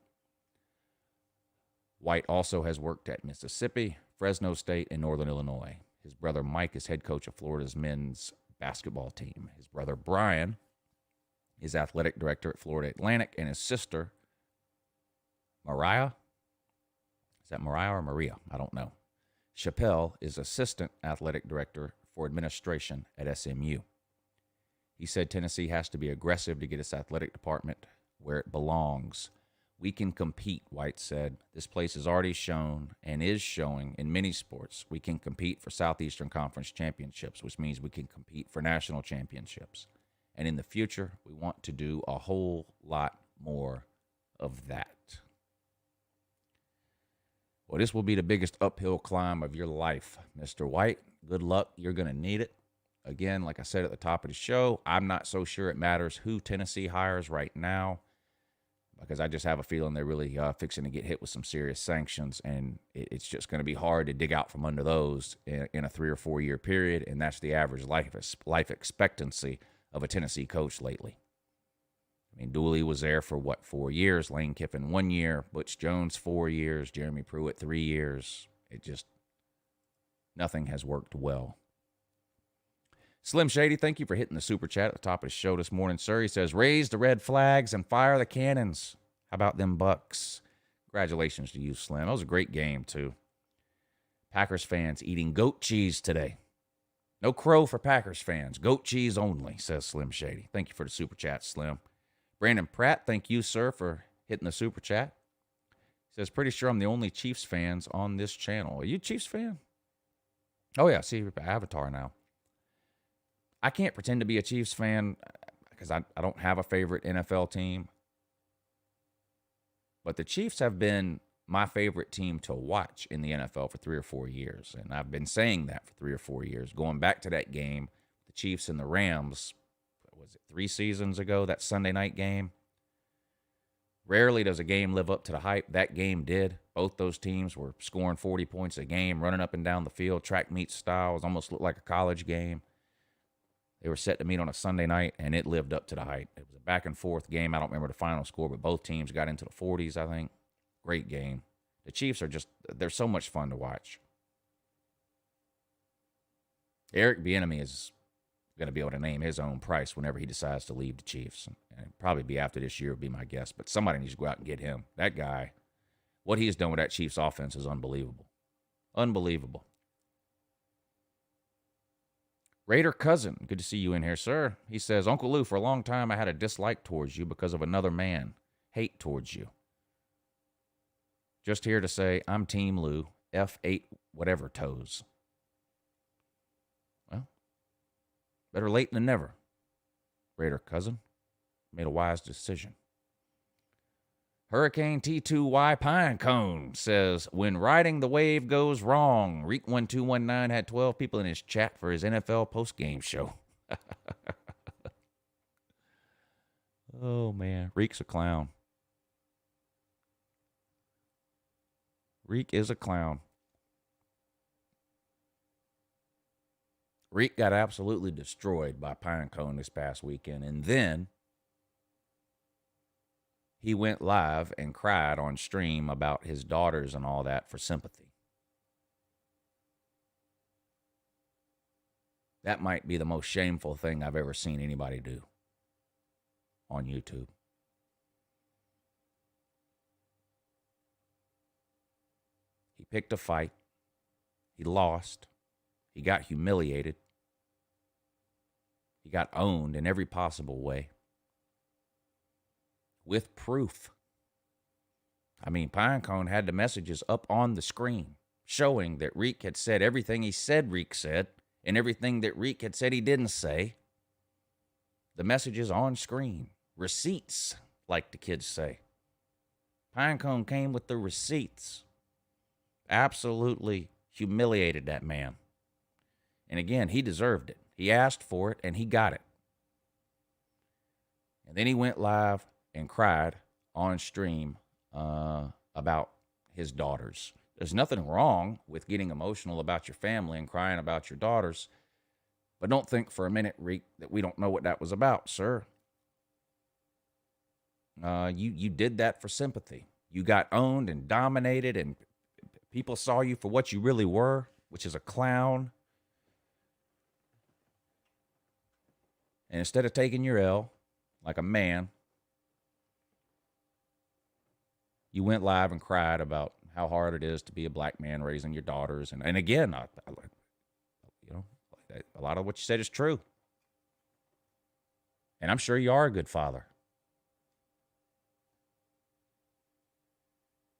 White also has worked at Mississippi, Fresno State, and Northern Illinois. His brother Mike is head coach of Florida's men's basketball team. His brother Brian is athletic director at Florida Atlantic, and his sister, Mariah, is that Mariah or Maria? I don't know. Chappelle is assistant athletic director for administration at SMU. He said Tennessee has to be aggressive to get its athletic department where it belongs. We can compete, White said. This place has already shown and is showing in many sports. We can compete for Southeastern Conference championships, which means we can compete for national championships. And in the future, we want to do a whole lot more of that. Well, this will be the biggest uphill climb of your life, Mr. White. Good luck. You're going to need it. Again, like I said at the top of the show, I'm not so sure it matters who Tennessee hires right now, because I just have a feeling they're really fixing to get hit with some serious sanctions, and it's just going to be hard to dig out from under those in a 3 or 4 year period, and that's the average life expectancy of a Tennessee coach lately. I mean, Dooley was there for, 4 years? Lane Kiffin 1 year, Butch Jones 4 years, Jeremy Pruitt 3 years. Nothing has worked well. Slim Shady, thank you for hitting the super chat at the top of the show this morning, sir. He says, raise the red flags and fire the cannons. How about them Bucks? Congratulations to you, Slim. That was a great game, too. Packers fans eating goat cheese today. No crow for Packers fans. Goat cheese only, says Slim Shady. Thank you for the super chat, Slim. Brandon Pratt, thank you, sir, for hitting the super chat. He says, pretty sure I'm the only Chiefs fans on this channel. Are you a Chiefs fan? Oh, yeah, see your avatar now. I can't pretend to be a Chiefs fan because I don't have a favorite NFL team. But the Chiefs have been my favorite team to watch in the NFL for 3 or 4 years. And I've been saying that for 3 or 4 years. Going back to that game, the Chiefs and the Rams, was it 3 seasons ago, that Sunday night game? Rarely does a game live up to the hype. That game did. Both those teams were scoring 40 points a game, running up and down the field, track meet styles, almost looked like a college game. They were set to meet on a Sunday night, and it lived up to the hype. It was a back-and-forth game. I don't remember the final score, but both teams got into the 40s, I think. Great game. The Chiefs are they're so much fun to watch. Eric Bieniemy is going to be able to name his own price whenever he decides to leave the Chiefs. And it'll probably be after this year, would be my guess. But somebody needs to go out and get him. That guy, what he's done with that Chiefs offense is unbelievable. Unbelievable. Raider Cousin, good to see you in here, sir. He says, Uncle Lou, for a long time I had a dislike towards you because of another man. Hate towards you. Just here to say, I'm Team Lou, F8 whatever toes. Well, better late than never. Raider Cousin made a wise decision. Hurricane T2Y Pinecone says, when riding the wave goes wrong, Reek1219 had 12 people in his chat for his NFL postgame show. Oh, man. Reek's a clown. Reek is a clown. Reek got absolutely destroyed by Pinecone this past weekend, and then he went live and cried on stream about his daughters and all that for sympathy. That might be the most shameful thing I've ever seen anybody do on YouTube. He picked a fight. He lost. He got humiliated. He got owned in every possible way. With proof. I mean, Pinecone had the messages up on the screen showing that Reek had said everything he said Reek said and everything that Reek had said he didn't say. The messages on screen. Receipts, like the kids say. Pinecone came with the receipts. Absolutely humiliated that man. And again, he deserved it. He asked for it, and he got it. And then he went live and cried on stream about his daughters. There's nothing wrong with getting emotional about your family and crying about your daughters, but don't think for a minute, Reek, that we don't know what that was about, sir. You did that for sympathy. You got owned and dominated, and people saw you for what you really were, which is a clown. And instead of taking your L like a man, you went live and cried about how hard it is to be a black man raising your daughters. And again, a lot of what you said is true. And I'm sure you are a good father.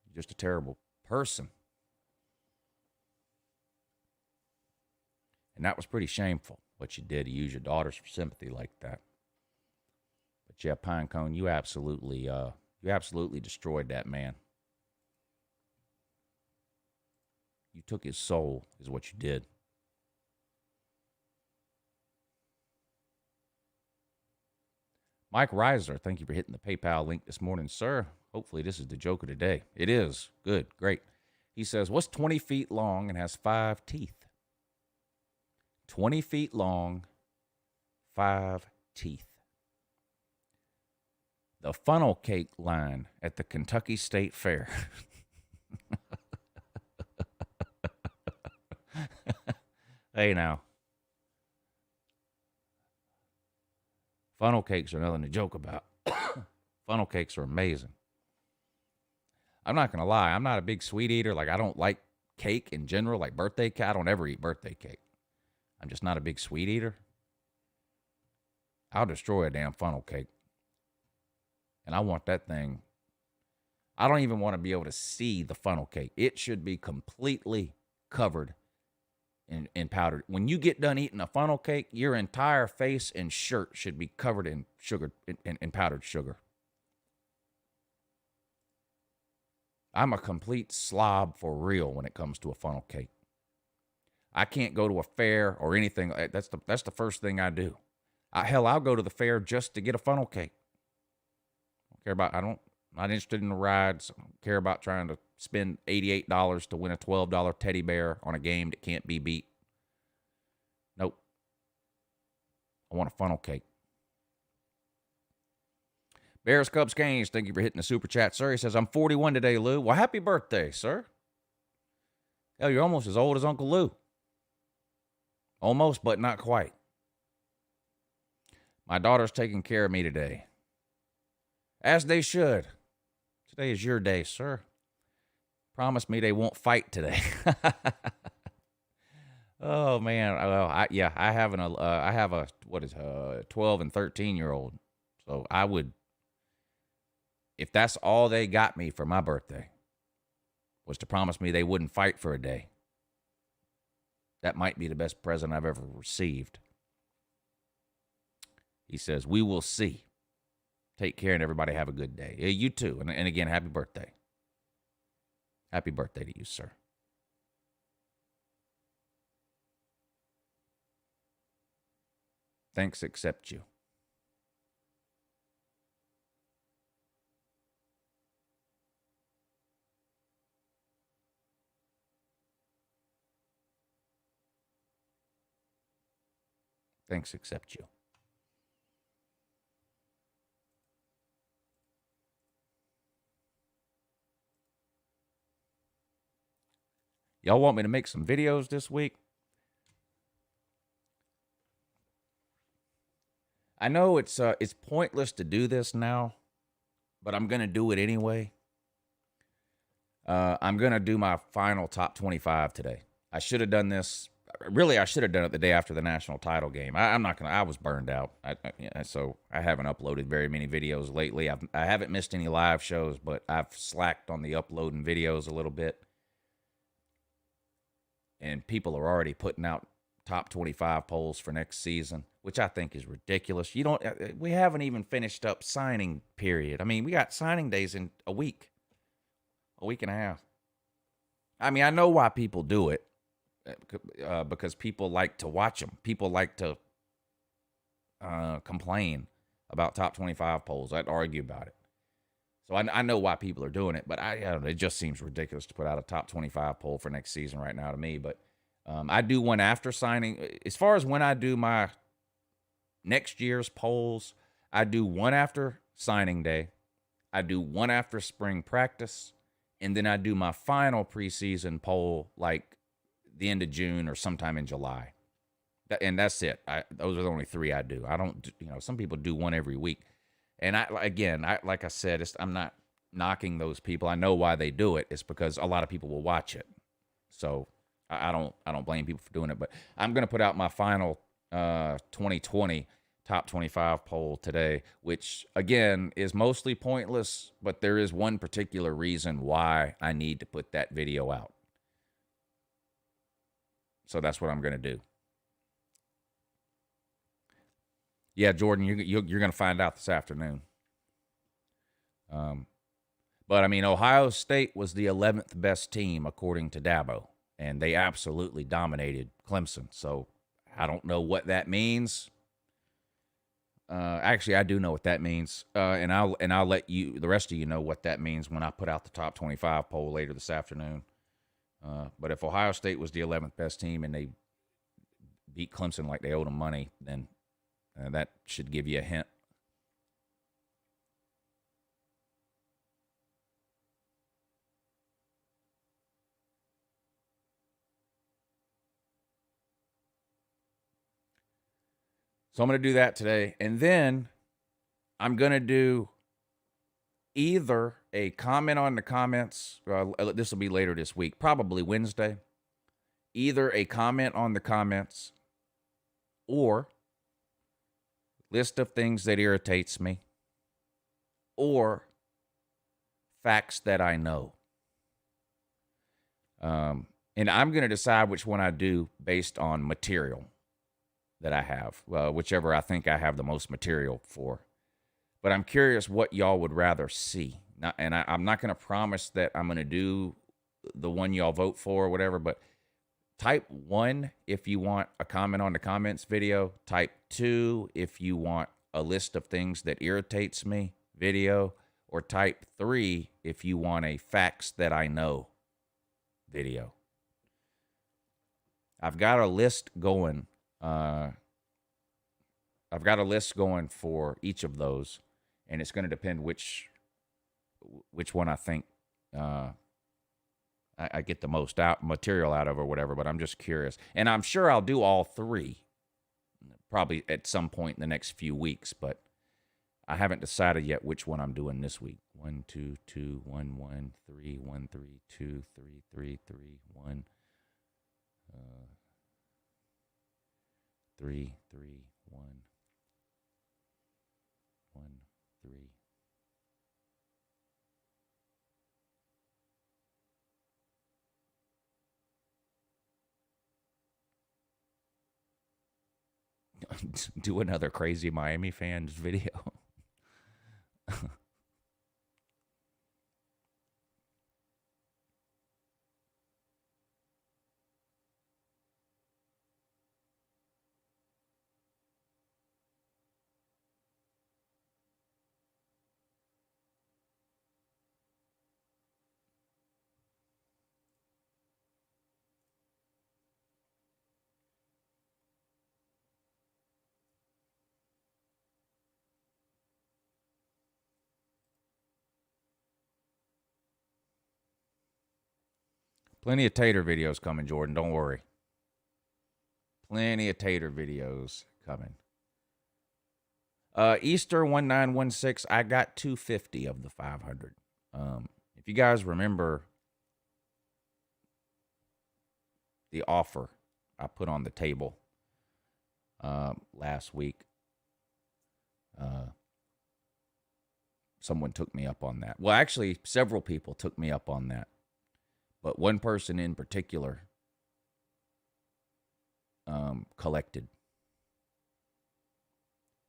You're just a terrible person. And that was pretty shameful, what you did to use your daughters for sympathy like that. But yeah, Pinecone, you absolutely destroyed that man. You took his soul, is what you did. Mike Reiser, thank you for hitting the PayPal link this morning, sir. Hopefully this is the joke of the day. It is. Good. Great. He says, what's 20 feet long and has 5 teeth? 20 feet long, 5 teeth. The funnel cake line at the Kentucky State Fair. Hey, now. Funnel cakes are nothing to joke about. Funnel cakes are amazing. I'm not going to lie. I'm not a big sweet eater. Like, I don't like cake in general, like birthday cake. I don't ever eat birthday cake. I'm just not a big sweet eater. I'll destroy a damn funnel cake. And I want that thing. I don't even want to be able to see the funnel cake. It should be completely covered in powdered. When you get done eating a funnel cake, your entire face and shirt should be covered in sugar, in powdered sugar. I'm a complete slob for real when it comes to a funnel cake. I can't go to a fair or anything. That's the first thing I do. I'll go to the fair just to get a funnel cake. I'm not interested in the rides. I don't care about trying to spend $88 to win a $12 teddy bear on a game that can't be beat. Nope. I want a funnel cake. Bears, Cubs, Canes, thank you for hitting the super chat, sir. He says, I'm 41 today, Lou. Well, happy birthday, sir. Hell, you're almost as old as Uncle Lou. Almost, but not quite. My daughter's taking care of me today. As they should. Today is your day, sir. Promise me they won't fight today. Oh man, well, I have a 12 and 13-year-old. So I would, if that's all they got me for my birthday, was to promise me they wouldn't fight for a day, that might be the best present I've ever received. He says, "We will see. Take care and everybody have a good day." Yeah, you too. And again, happy birthday. Happy birthday to you, sir. Thanks, accept you. Thanks, accept you. Y'all want me to make some videos this week? I know it's pointless to do this now, but I'm gonna do it anyway. I'm gonna do my final top 25 today. I should have done this. Really, I should have done it the day after the national title game. I'm not gonna. I was burned out. So I haven't uploaded very many videos lately. I haven't missed any live shows, but I've slacked on the uploading videos a little bit. And people are already putting out top 25 polls for next season, which I think is ridiculous. We haven't even finished up signing period. I mean, we got signing days in a week and a half. I mean, I know why people do it, because people like to watch them. People like to complain about top 25 polls. I'd argue about it. So I know why people are doing it, but I don't know, it just seems ridiculous to put out a top 25 poll for next season right now to me. But I do one after signing. As far as when I do my next year's polls, I do one after signing day. I do one after spring practice. And then I do my final preseason poll like the end of June or sometime in July. And that's it. Those are the only three I do. I don't, some people do one every week. And like I said, I'm not knocking those people. I know why they do it. It's because a lot of people will watch it. So I don't blame people for doing it. But I'm going to put out my final 2020 top 25 poll today, which again is mostly pointless, but there is one particular reason why I need to put that video out. So that's what I'm going to do. Yeah, Jordan, you're going to find out this afternoon. But I mean, Ohio State was the 11th best team according to Dabo, and they absolutely dominated Clemson. So I don't know what that means. Actually, I do know what that means, and I'll let you, the rest of you, know what that means when I put out the top 25 poll later this afternoon. But if Ohio State was the 11th best team and they beat Clemson like they owed them money, then that should give you a hint. So I'm going to do that today. And then I'm going to do either a comment on the comments. This will be later this week, probably Wednesday. Either a comment on the comments or list of things that irritates me or facts that I know. And I'm going to decide which one I do based on material that I have, whichever I think I have the most material for. But I'm curious what y'all would rather see. I'm not going to promise that I'm going to do the one y'all vote for or whatever, but type 1 if you want a comment on the comments video. Type 2 if you want a list of things that irritates me video. Or type 3 if you want a facts that I know video. I've got a list going. I've got a list going for each of those, and it's going to depend which one I think I get the most material out of or whatever, but I'm just curious. And I'm sure I'll do all three. probably at some point in the next few weeks, but I haven't decided yet which one I'm doing this week. 1 2 2 1 1 3 1 3 2 3 3 3 1 3 3 1 1 3. Do another crazy Miami fans video. Plenty of tater videos coming, Jordan. Don't worry. Plenty of tater videos coming. Easter 1916. I got 250 of the 500. If you guys remember the offer I put on the table last week, someone took me up on that. Well, actually, several people took me up on that. But one person in particular collected.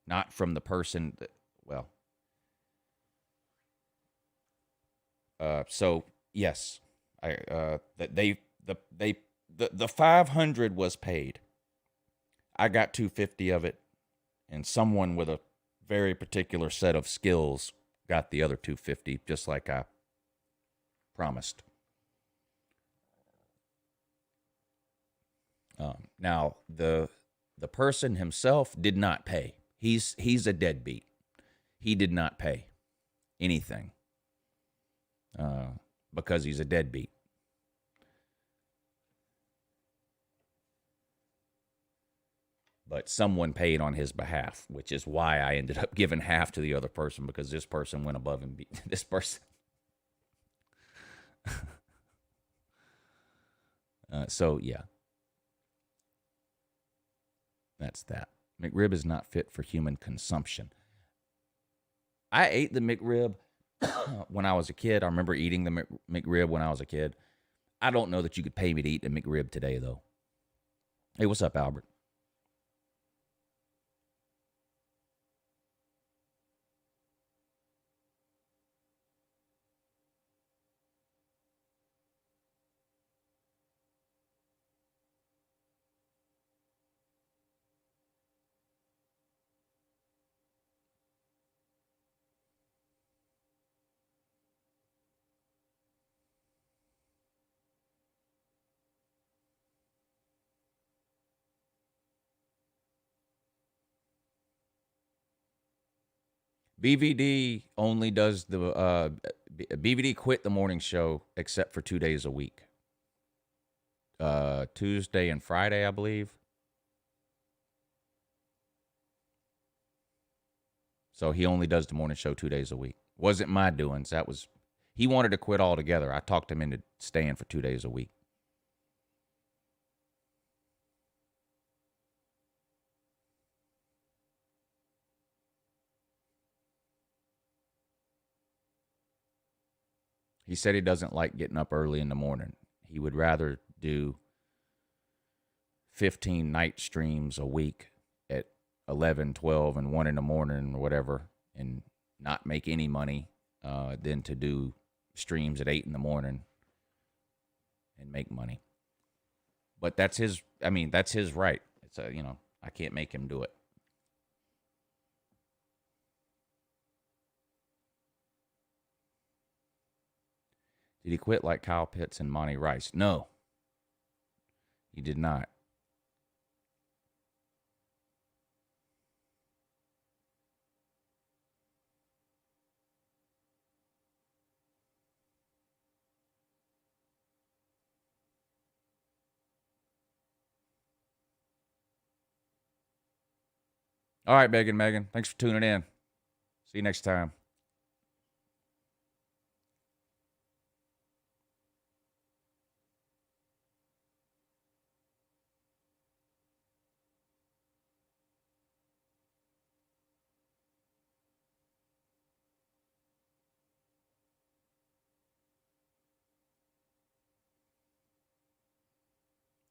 Not from the person that, well. So yes, the 500 was paid. I got 250 of it, and someone with a very particular set of skills got the other 250, just like I promised. Now the person himself did not pay. He's a deadbeat. He did not pay anything because he's a deadbeat. But someone paid on his behalf, which is why I ended up giving half to the other person, because this person went above and beat this person. So yeah. That's that. McRib is not fit for human consumption. I ate the McRib when I was a kid. I remember eating the McRib when I was a kid. I don't know that you could pay me to eat a McRib today, though. Hey, what's up, Albert? BVD only does the BVD quit the morning show except for 2 days a week. Tuesday and Friday, I believe. So he only does the morning show 2 days a week. Wasn't my doings. That was, he wanted to quit altogether. I talked him into staying for 2 days a week. He said he doesn't like getting up early in the morning. He would rather do 15 night streams a week at 11, 12, and 1 in the morning or whatever, and not make any money than to do streams at 8 in the morning and make money. But that's his, I mean, that's his right. It's a, you know, I can't make him do it. Did he quit like Kyle Pitts and Monty Rice? No, he did not. All right, Megan. Thanks for tuning in. See you next time.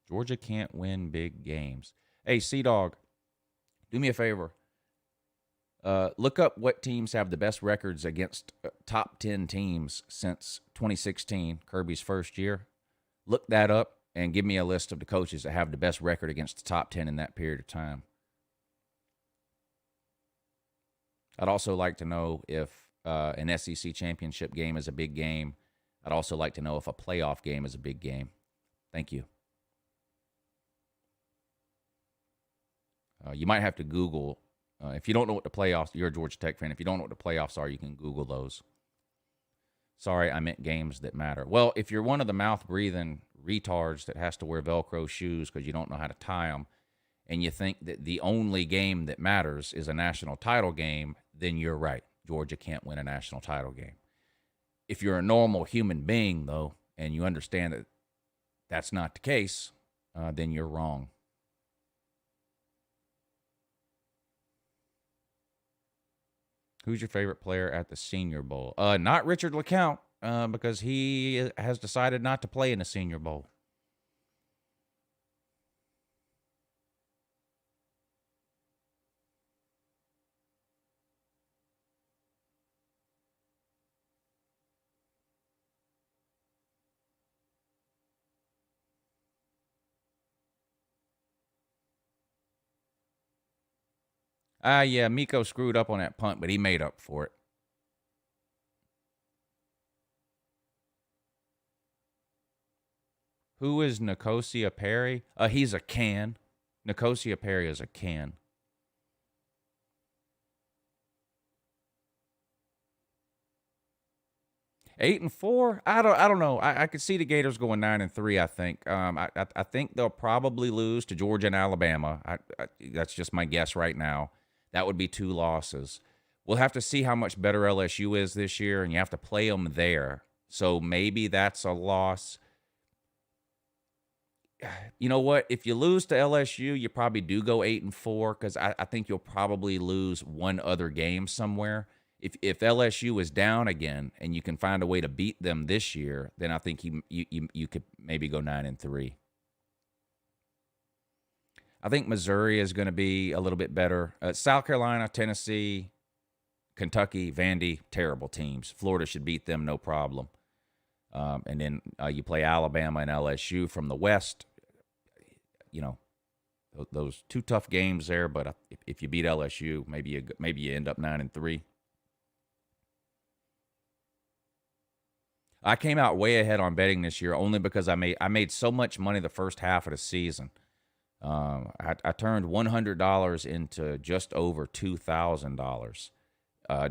Georgia can't win big games. Hey, Sea-Dog, do me a favor. Look up what teams have the best records against top 10 teams since 2016, Kirby's first year. Look that up and give me a list of the coaches that have the best record against the top 10 in that period of time. I'd also like to know if an SEC championship game is a big game. I'd also like to know if a playoff game is a big game. Thank you. You might have to Google. If you don't know what the playoffs, you're a Georgia Tech fan. If you don't know what the playoffs are, you can Google those. Sorry, I meant games that matter. Well, if you're one of the mouth-breathing retards that has to wear Velcro shoes because you don't know how to tie them, and you think that the only game that matters is a national title game, then you're right. Georgia can't win a national title game. If you're a normal human being, though, and you understand that that's not the case, then you're wrong. Who's your favorite player at the Senior Bowl? Not Richard LeCount, because he has decided not to play in the Senior Bowl. Yeah, Miko screwed up on that punt, but he made up for it. Who is Nicosia Perry? He's a can. Nicosia Perry is a can. Eight and 4. I don't know. I could see the Gators going 9-3. I think. I think they'll probably lose to Georgia and Alabama. That's just my guess right now. That would be 2 losses. We'll have to see how much better LSU is this year, and you have to play them there. So maybe that's a loss. You know what? If you lose to LSU, you probably do go 8 and 4 because I think you'll probably lose one other game somewhere. If LSU is down again and you can find a way to beat them this year, then I think you could maybe go 9-3. I think Missouri is going to be a little bit better. South Carolina, Tennessee, Kentucky, Vandy, terrible teams. Florida should beat them, no problem. And then you play Alabama and LSU from the West. You know, those 2 tough games there. But if you beat LSU, maybe you end up 9-3. I came out way ahead on betting this year only because I made so much money the first half of the season. I turned $100 into just over $2,000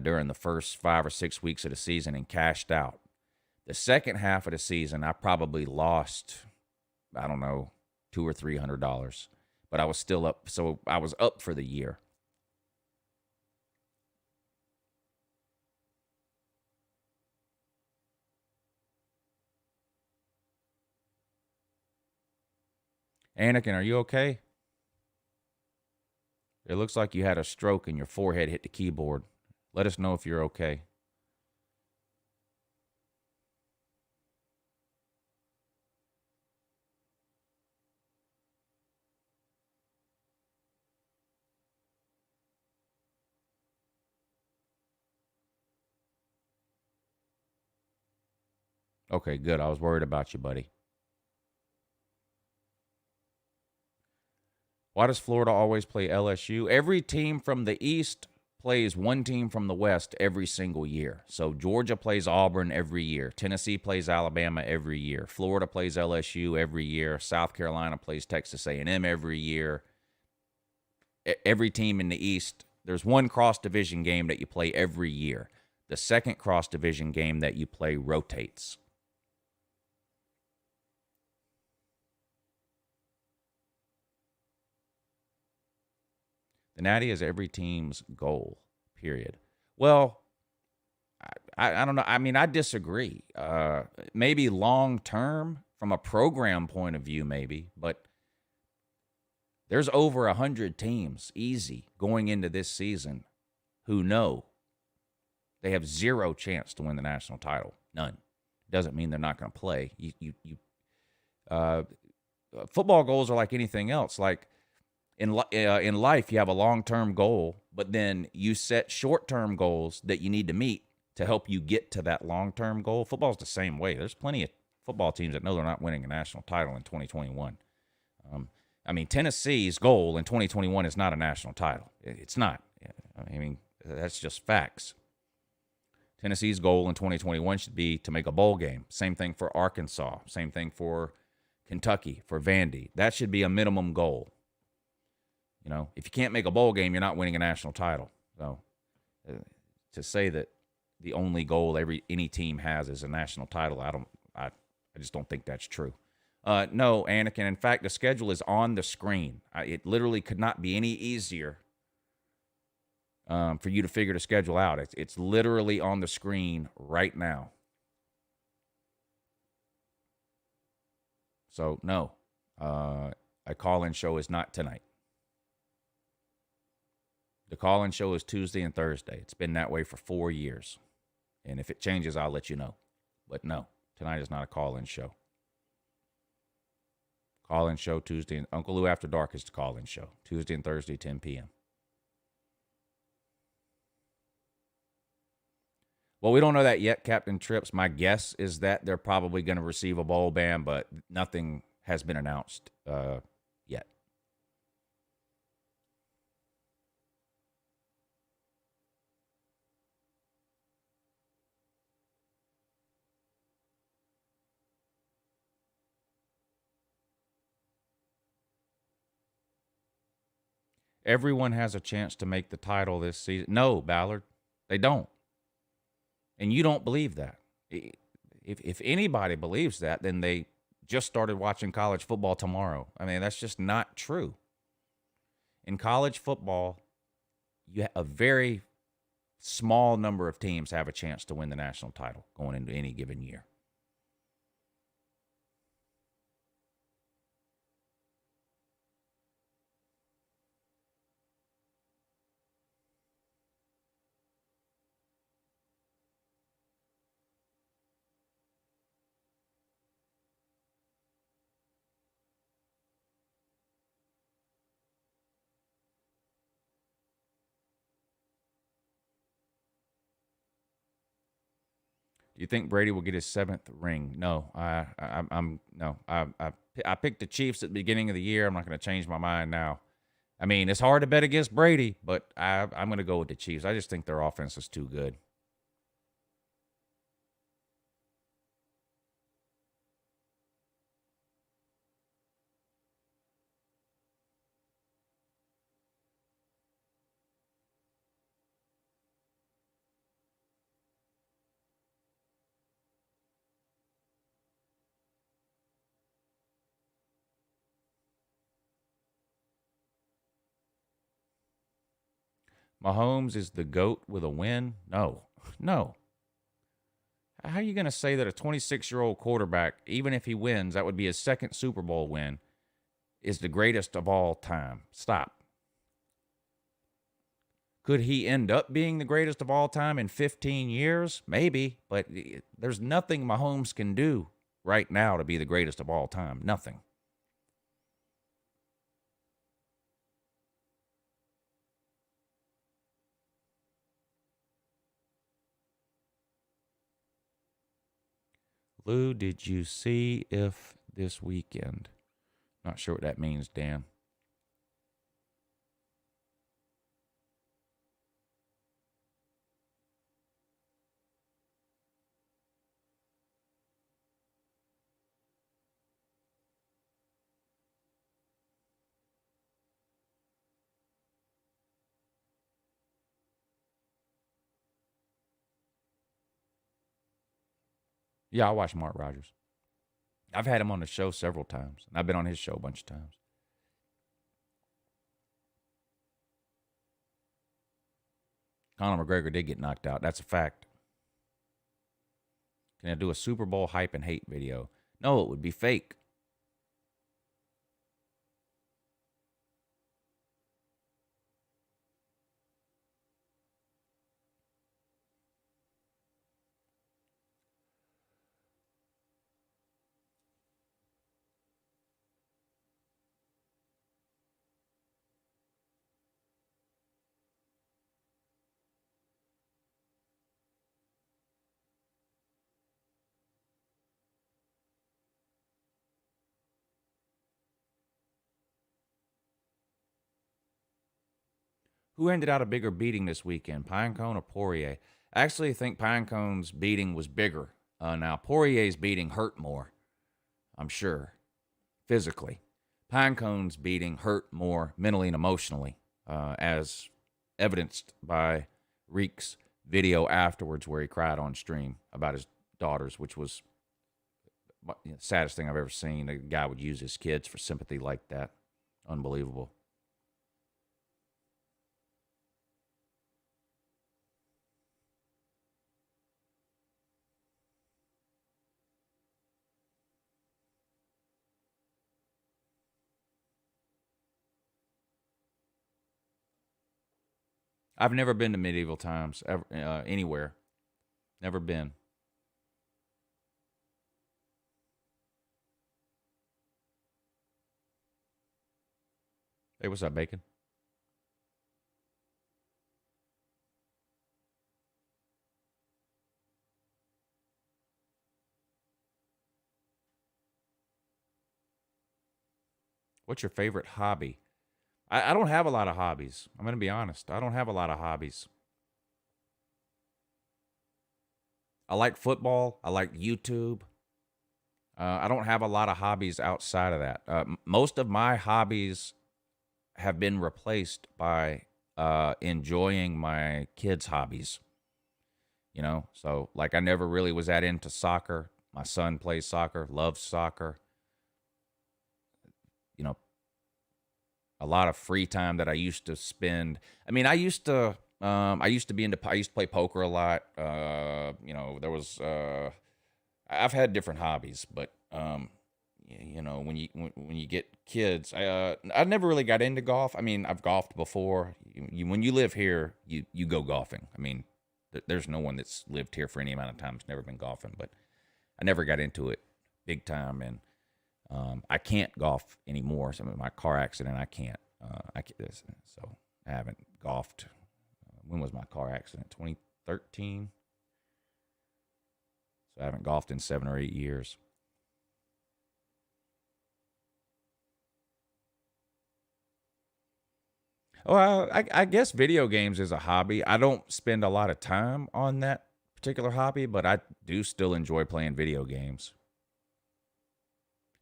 during the first 5 or 6 weeks of the season and cashed out. The second half of the season, I probably lost, I don't know, $200 or $300, but I was still up. So I was up for the year. Anakin, are you okay? It looks like you had a stroke and your forehead hit the keyboard. Let us know if you're okay. Okay, good. I was worried about you, buddy. Why does Florida always play LSU? Every team from the East plays one team from the West every single year. So Georgia plays Auburn every year. Tennessee plays Alabama every year. Florida plays LSU every year. South Carolina plays Texas A&M every year. Every team in the East, there's one cross-division game that you play every year. The second cross-division game that you play rotates. The Natty is every team's goal, period. Well, I don't know. I mean, I disagree. Maybe long term, from a program point of view, maybe, but there's over 100 teams, easy, going into this season who know they have zero chance to win the national title. None. Doesn't mean they're not going to play. Football goals are like anything else. Like in life, you have a long-term goal, but then you set short-term goals that you need to meet to help you get to that long-term goal. Football's the same way. There's plenty of football teams that know they're not winning a national title in 2021. I mean, Tennessee's goal in 2021 is not a national title. It's not. I mean, that's just facts. Tennessee's goal in 2021 should be to make a bowl game. Same thing for Arkansas. Same thing for Kentucky, for Vandy. That should be a minimum goal. You know, if you can't make a bowl game, you're not winning a national title. So to say that the only goal any team has is a national title, I just don't think that's true. No, Anakin. In fact, the schedule is on the screen. It literally could not be any easier for you to figure the schedule out. It's literally on the screen right now. So, no, a call-in show is not tonight. The call-in show is Tuesday and Thursday. It's been that way for 4 years. And if it changes, I'll let you know. But no, tonight is not a call-in show. Call-in show Tuesday. And UncleLou After Dark is the call-in show. Tuesday and Thursday, 10 p.m. Well, we don't know that yet, Captain Trips. My guess is that they're probably going to receive a bowl ban, but nothing has been announced yet. Everyone has a chance to make the title this season. No, Ballard, they don't. And you don't believe that. If anybody believes that, then they just started watching college football tomorrow. I mean, that's just not true. In college football, a very small number of teams have a chance to win the national title going into any given year. Do you think Brady will get his 7th ring? No, I picked the Chiefs at the beginning of the year. I'm not going to change my mind now. I mean, it's hard to bet against Brady, but I'm going to go with the Chiefs. I just think their offense is too good. Mahomes is the GOAT with a win? No. How are you going to say that a 26-year-old quarterback, even if he wins, that would be his 2nd Super Bowl win, is the greatest of all time? Stop. Could he end up being the greatest of all time in 15 years? Maybe, but there's nothing Mahomes can do right now to be the greatest of all time. Nothing. Lou, did you see if this weekend? Not sure what that means, Dan. Yeah, I watch Mark Rogers. I've had him on the show several times, and I've been on his show a bunch of times. Conor McGregor did get knocked out. That's a fact. Can I do a Super Bowl hype and hate video? No, it would be fake. Who handed out a bigger beating this weekend, Pinecone or Poirier? I actually think Pinecone's beating was bigger. Now, Poirier's beating hurt more, I'm sure, physically. Pinecone's beating hurt more mentally and emotionally, as evidenced by Reek's video afterwards where he cried on stream about his daughters, which was the saddest thing I've ever seen. A guy would use his kids for sympathy like that. Unbelievable. I've never been to medieval times ever, anywhere. Never been. Hey, what's up, Bacon? What's your favorite hobby? I don't have a lot of hobbies. I'm going to be honest. I don't have a lot of hobbies. I like football. I like YouTube. I don't have a lot of hobbies outside of that. Most of my hobbies have been replaced by enjoying my kids' hobbies. You know, so like I never really was that into soccer. My son plays soccer, loves soccer. You know, a lot of free time that I used to spend. I mean, I used to play poker a lot. You know, there was, I've had different hobbies, but, you know, when you get kids, I never really got into golf. I mean, I've golfed before. When you live here, you go golfing. I mean, there's no one that's lived here for any amount of time that's never been golfing, but I never got into it big time. And, I can't golf anymore. So my car accident, I can't. So I haven't golfed. When was my car accident? 2013. So I haven't golfed in 7 or 8 years. Well, I guess video games is a hobby. I don't spend a lot of time on that particular hobby, but I do still enjoy playing video games.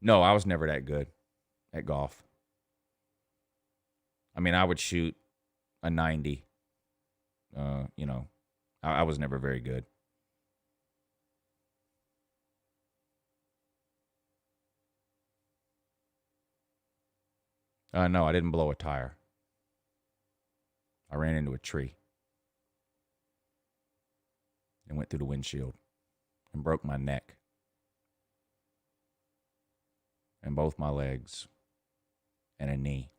No, I was never that good at golf. I mean, I would shoot a 90. You know, I was never very good. No, I didn't blow a tire. I ran into a tree and went through the windshield and broke my neck and both my legs and a knee.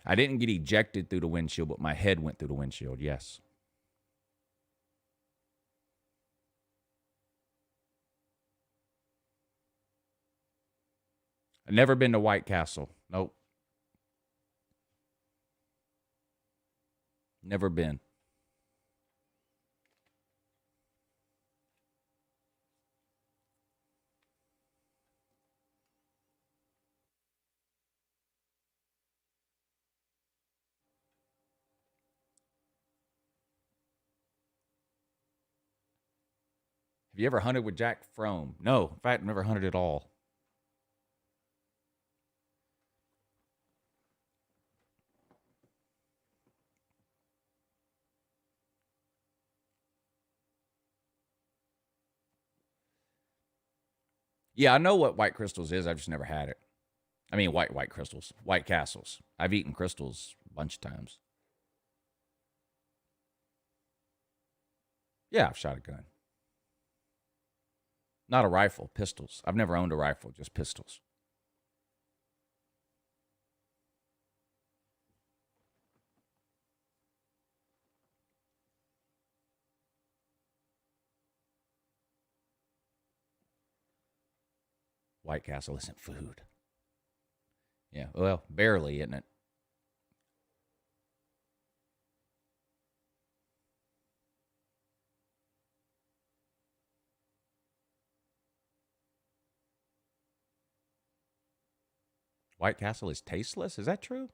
I didn't get ejected through the windshield, but my head went through the windshield, yes. I've never been to White Castle. Nope. Never been. Have you ever hunted with Jack Fromm? No. In fact, I've never hunted at all. Yeah, I know what White Crystals is. I've just never had it. I mean, White Crystals, White Castles. I've eaten Crystals a bunch of times. Yeah, I've shot a gun. Not a rifle, pistols. I've never owned a rifle, just pistols. White Castle isn't food. Yeah, well, barely, isn't it? White Castle is tasteless? Is that true?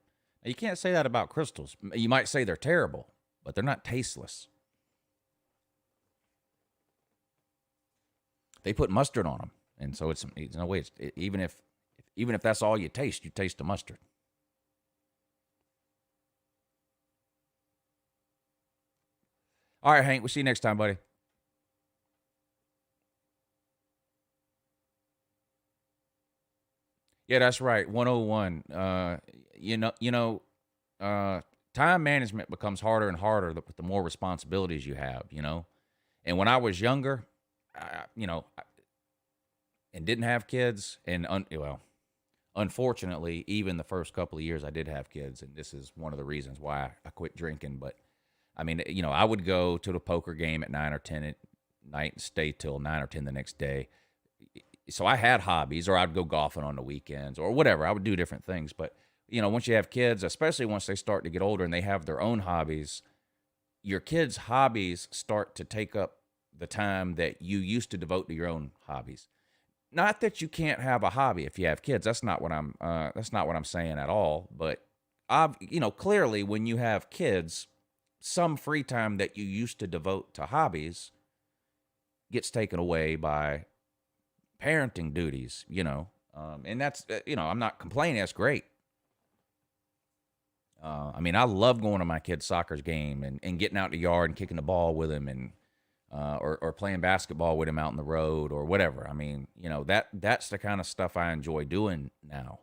You can't say that about crystals. You might say they're terrible, but they're not tasteless. They put mustard on them, and so it's no way. Even if that's all you taste the mustard. All right, Hank. We'll see you next time, buddy. Yeah, that's right. 101. Time management becomes harder and harder with the more responsibilities you have, And when I was younger, and didn't have kids, and unfortunately, even the first couple of years I did have kids, and this is one of the reasons why I quit drinking. But I mean, I would go to the poker game at 9 or 10 at night and stay till 9 or 10 the next day. So I had hobbies, or I'd go golfing on the weekends or whatever. I would do different things. But, once you have kids, especially once they start to get older and they have their own hobbies, your kids' hobbies start to take up the time that you used to devote to your own hobbies. Not that you can't have a hobby if you have kids. That's not what I'm saying at all. But clearly when you have kids, some free time that you used to devote to hobbies gets taken away by parenting duties, and that's, I'm not complaining. That's great. I mean, I love going to my kid's soccer game and getting out in the yard and kicking the ball with him and, or playing basketball with him out in the road or whatever. I mean, that's the kind of stuff I enjoy doing now.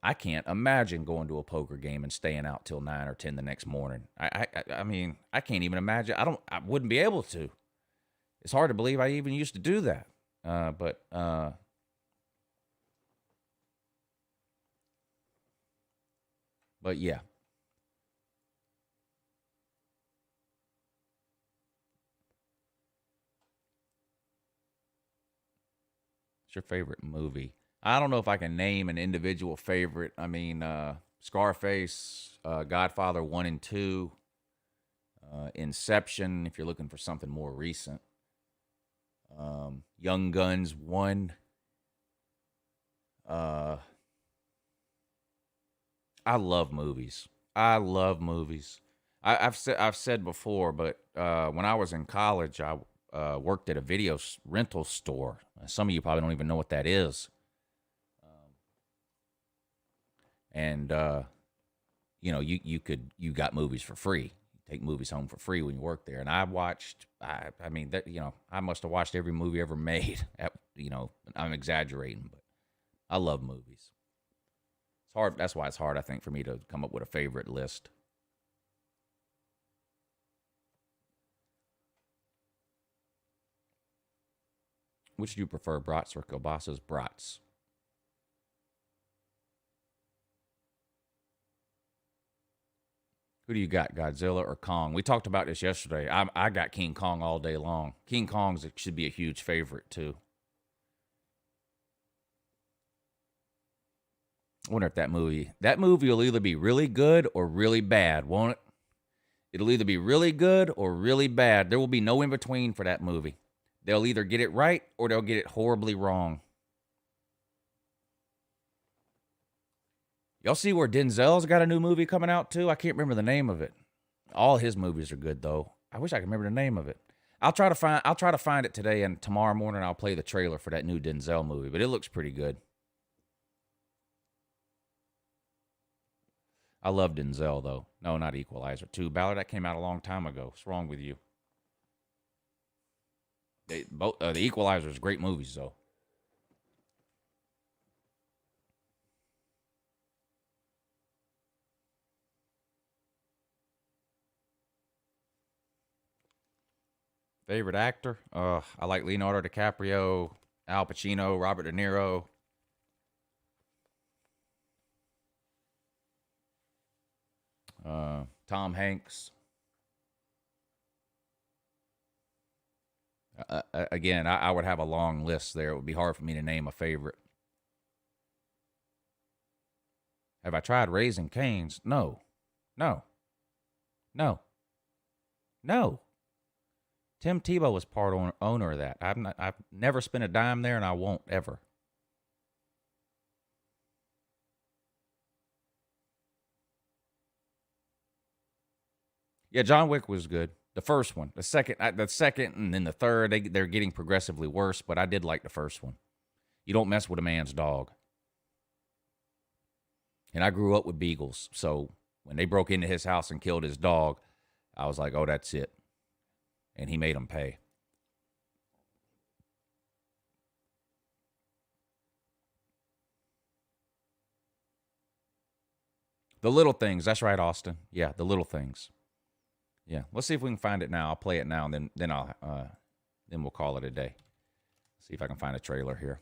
I can't imagine going to a poker game and staying out till 9 or 10 the next morning. I mean, I can't even imagine. I wouldn't be able to. It's hard to believe I even used to do that. But yeah. What's your favorite movie? I don't know if I can name an individual favorite. I mean, Scarface, Godfather 1 and 2, Inception, if you're looking for something more recent. Young Guns 1. I love movies. I've said before, but when I was in college, I worked at a video rental store. Some of you probably don't even know what that is. And you got movies for free. Take movies home for free when you work there. And I watched, I must have watched every movie ever made. I'm exaggerating, but I love movies. It's hard. That's why it's hard, I think, for me to come up with a favorite list. Which do you prefer, brats or kielbasa's? Brats. Who do you got, Godzilla or Kong? We talked about this yesterday. I got King Kong all day long. King Kong's should be a huge favorite, too. I wonder if that movie will either be really good or really bad, won't it? It'll either be really good or really bad. There will be no in between for that movie. They'll either get it right or they'll get it horribly wrong. Y'all see where Denzel's got a new movie coming out too? I can't remember the name of it. All his movies are good though. I wish I could remember the name of it. I'll try to find it today, and tomorrow morning I'll play the trailer for that new Denzel movie, but it looks pretty good. I love Denzel though. No, not Equalizer 2. Ballard, that came out a long time ago. What's wrong with you? The Equalizer is great movies though. Favorite actor? I like Leonardo DiCaprio, Al Pacino, Robert De Niro. Tom Hanks. Again, I would have a long list there. It would be hard for me to name a favorite. Have I tried Raising Cane's? No. No. No. No. Tim Tebow was part owner of that. I've never spent a dime there, and I won't ever. Yeah, John Wick was good. The first one, the second, and then the third. They're getting progressively worse, but I did like the first one. You don't mess with a man's dog. And I grew up with beagles, so when they broke into his house and killed his dog, I was like, oh, that's it. And he made them pay. The Little Things. That's right, Austin. Yeah, The Little Things. Yeah, let's see if we can find it now. I'll play it now, and then we'll call it a day. See if I can find a trailer here.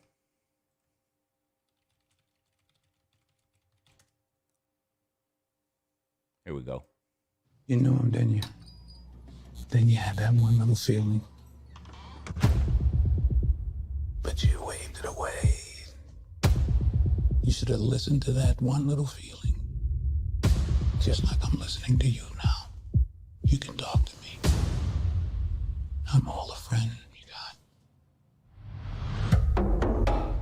Here we go. You know him, didn't you? Then you had that one little feeling. But you waved it away. You should have listened to that one little feeling. Just like I'm listening to you now. You can talk to me. I'm all the friend you got.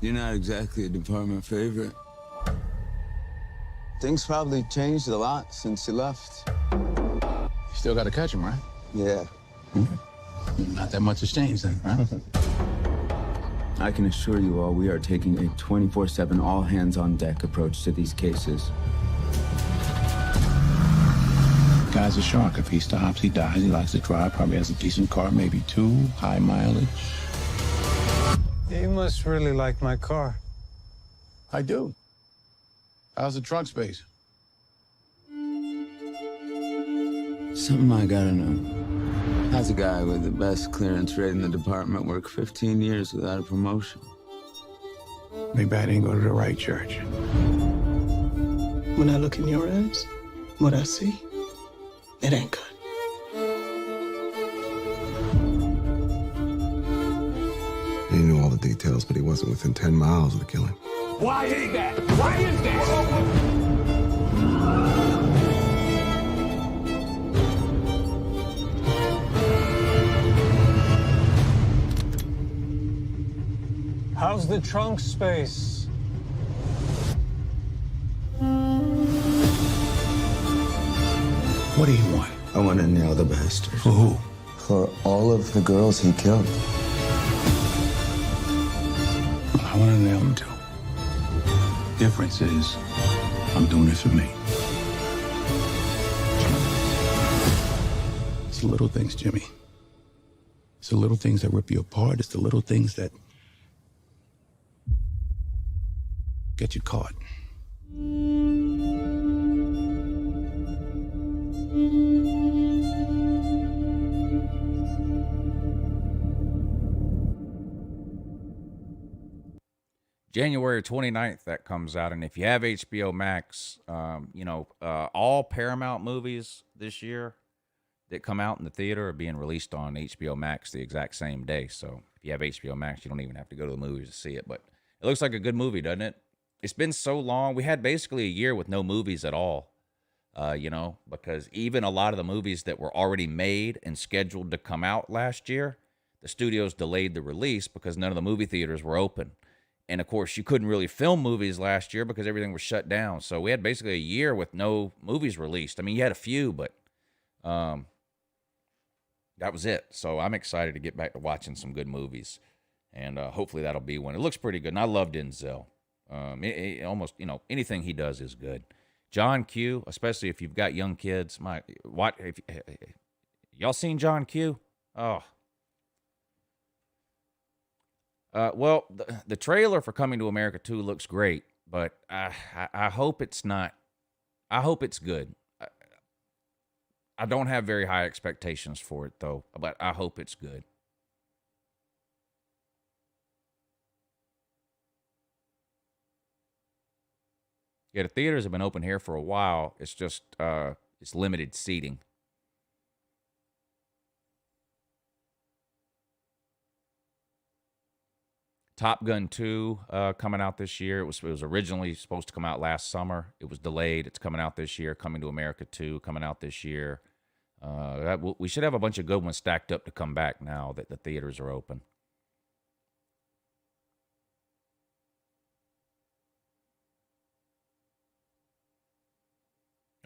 You're not exactly a department favorite. Things probably changed a lot since you left. You still got to catch him, right? Yeah. Not that much has changed then, right? I can assure you all we are taking a 24/7 all hands on deck approach to these cases. Guy's a shark. If he stops, he dies. He likes to drive, probably has a decent car, maybe 2, high mileage. You must really like my car. I do. How's the trunk space? Something I gotta know. How's a guy with the best clearance rate in the department work 15 years without a promotion? Maybe I didn't go to the right church. When I look in your eyes, what I see, it ain't good. He knew all the details, but he wasn't within 10 miles of the killing. Why is that? Why is that? How's the trunk space? What do you want? I want to nail the bastard. For who? For all of the girls he killed. Well, I want to nail him too. Difference is, I'm doing it for me. It's the little things, Jimmy. It's the little things that rip you apart. It's the little things that get you caught. January 29th, that comes out. And if you have HBO Max, all Paramount movies this year that come out in the theater are being released on HBO Max the exact same day. So if you have HBO Max, you don't even have to go to the movies to see it. But it looks like a good movie, doesn't it? It's been so long. We had basically a year with no movies at all, because even a lot of the movies that were already made and scheduled to come out last year, the studios delayed the release because none of the movie theaters were open. And, of course, you couldn't really film movies last year because everything was shut down. So we had basically a year with no movies released. I mean, you had a few, but that was it. So I'm excited to get back to watching some good movies. And hopefully that'll be one. It looks pretty good. And I love Denzel. Almost, anything he does is good. John Q, especially if you've got young kids. Y'all seen John Q? Oh. Well, the trailer for Coming to America 2 looks great, but I hope it's not. I hope it's good. I don't have very high expectations for it, though, but I hope it's good. Yeah, the theaters have been open here for a while. It's just it's limited seating. Top Gun 2 coming out this year. It was originally supposed to come out last summer. It was delayed. It's coming out this year. Coming to America 2 coming out this year. We should have a bunch of good ones stacked up to come back now that the theaters are open.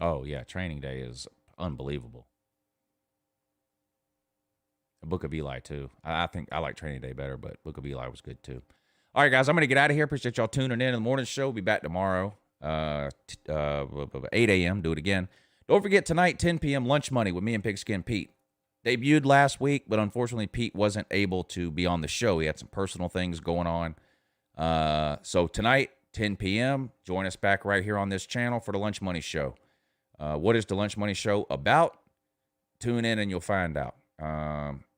Oh, yeah, Training Day is unbelievable. Book of Eli, too. I think I like Training Day better, but Book of Eli was good, too. All right, guys, I'm going to get out of here. Appreciate y'all tuning in the morning show. We'll be back tomorrow, 8 a.m. Do it again. Don't forget, tonight, 10 p.m., Lunch Money with me and Pigskin Pete. Debuted last week, but unfortunately, Pete wasn't able to be on the show. He had some personal things going on. So tonight, 10 p.m., join us back right here on this channel for the Lunch Money Show. What is the Lunch Money Show about? Tune in and you'll find out.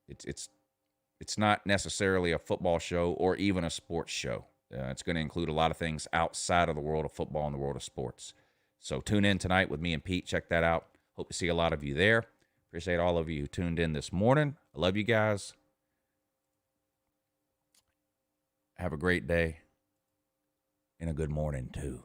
It's not necessarily a football show or even a sports show. It's going to include a lot of things outside of the world of football and the world of sports. So tune in tonight with me and Pete. Check that out. Hope to see a lot of you there. Appreciate all of you who tuned in this morning. I love you guys. Have a great day and a good morning, too.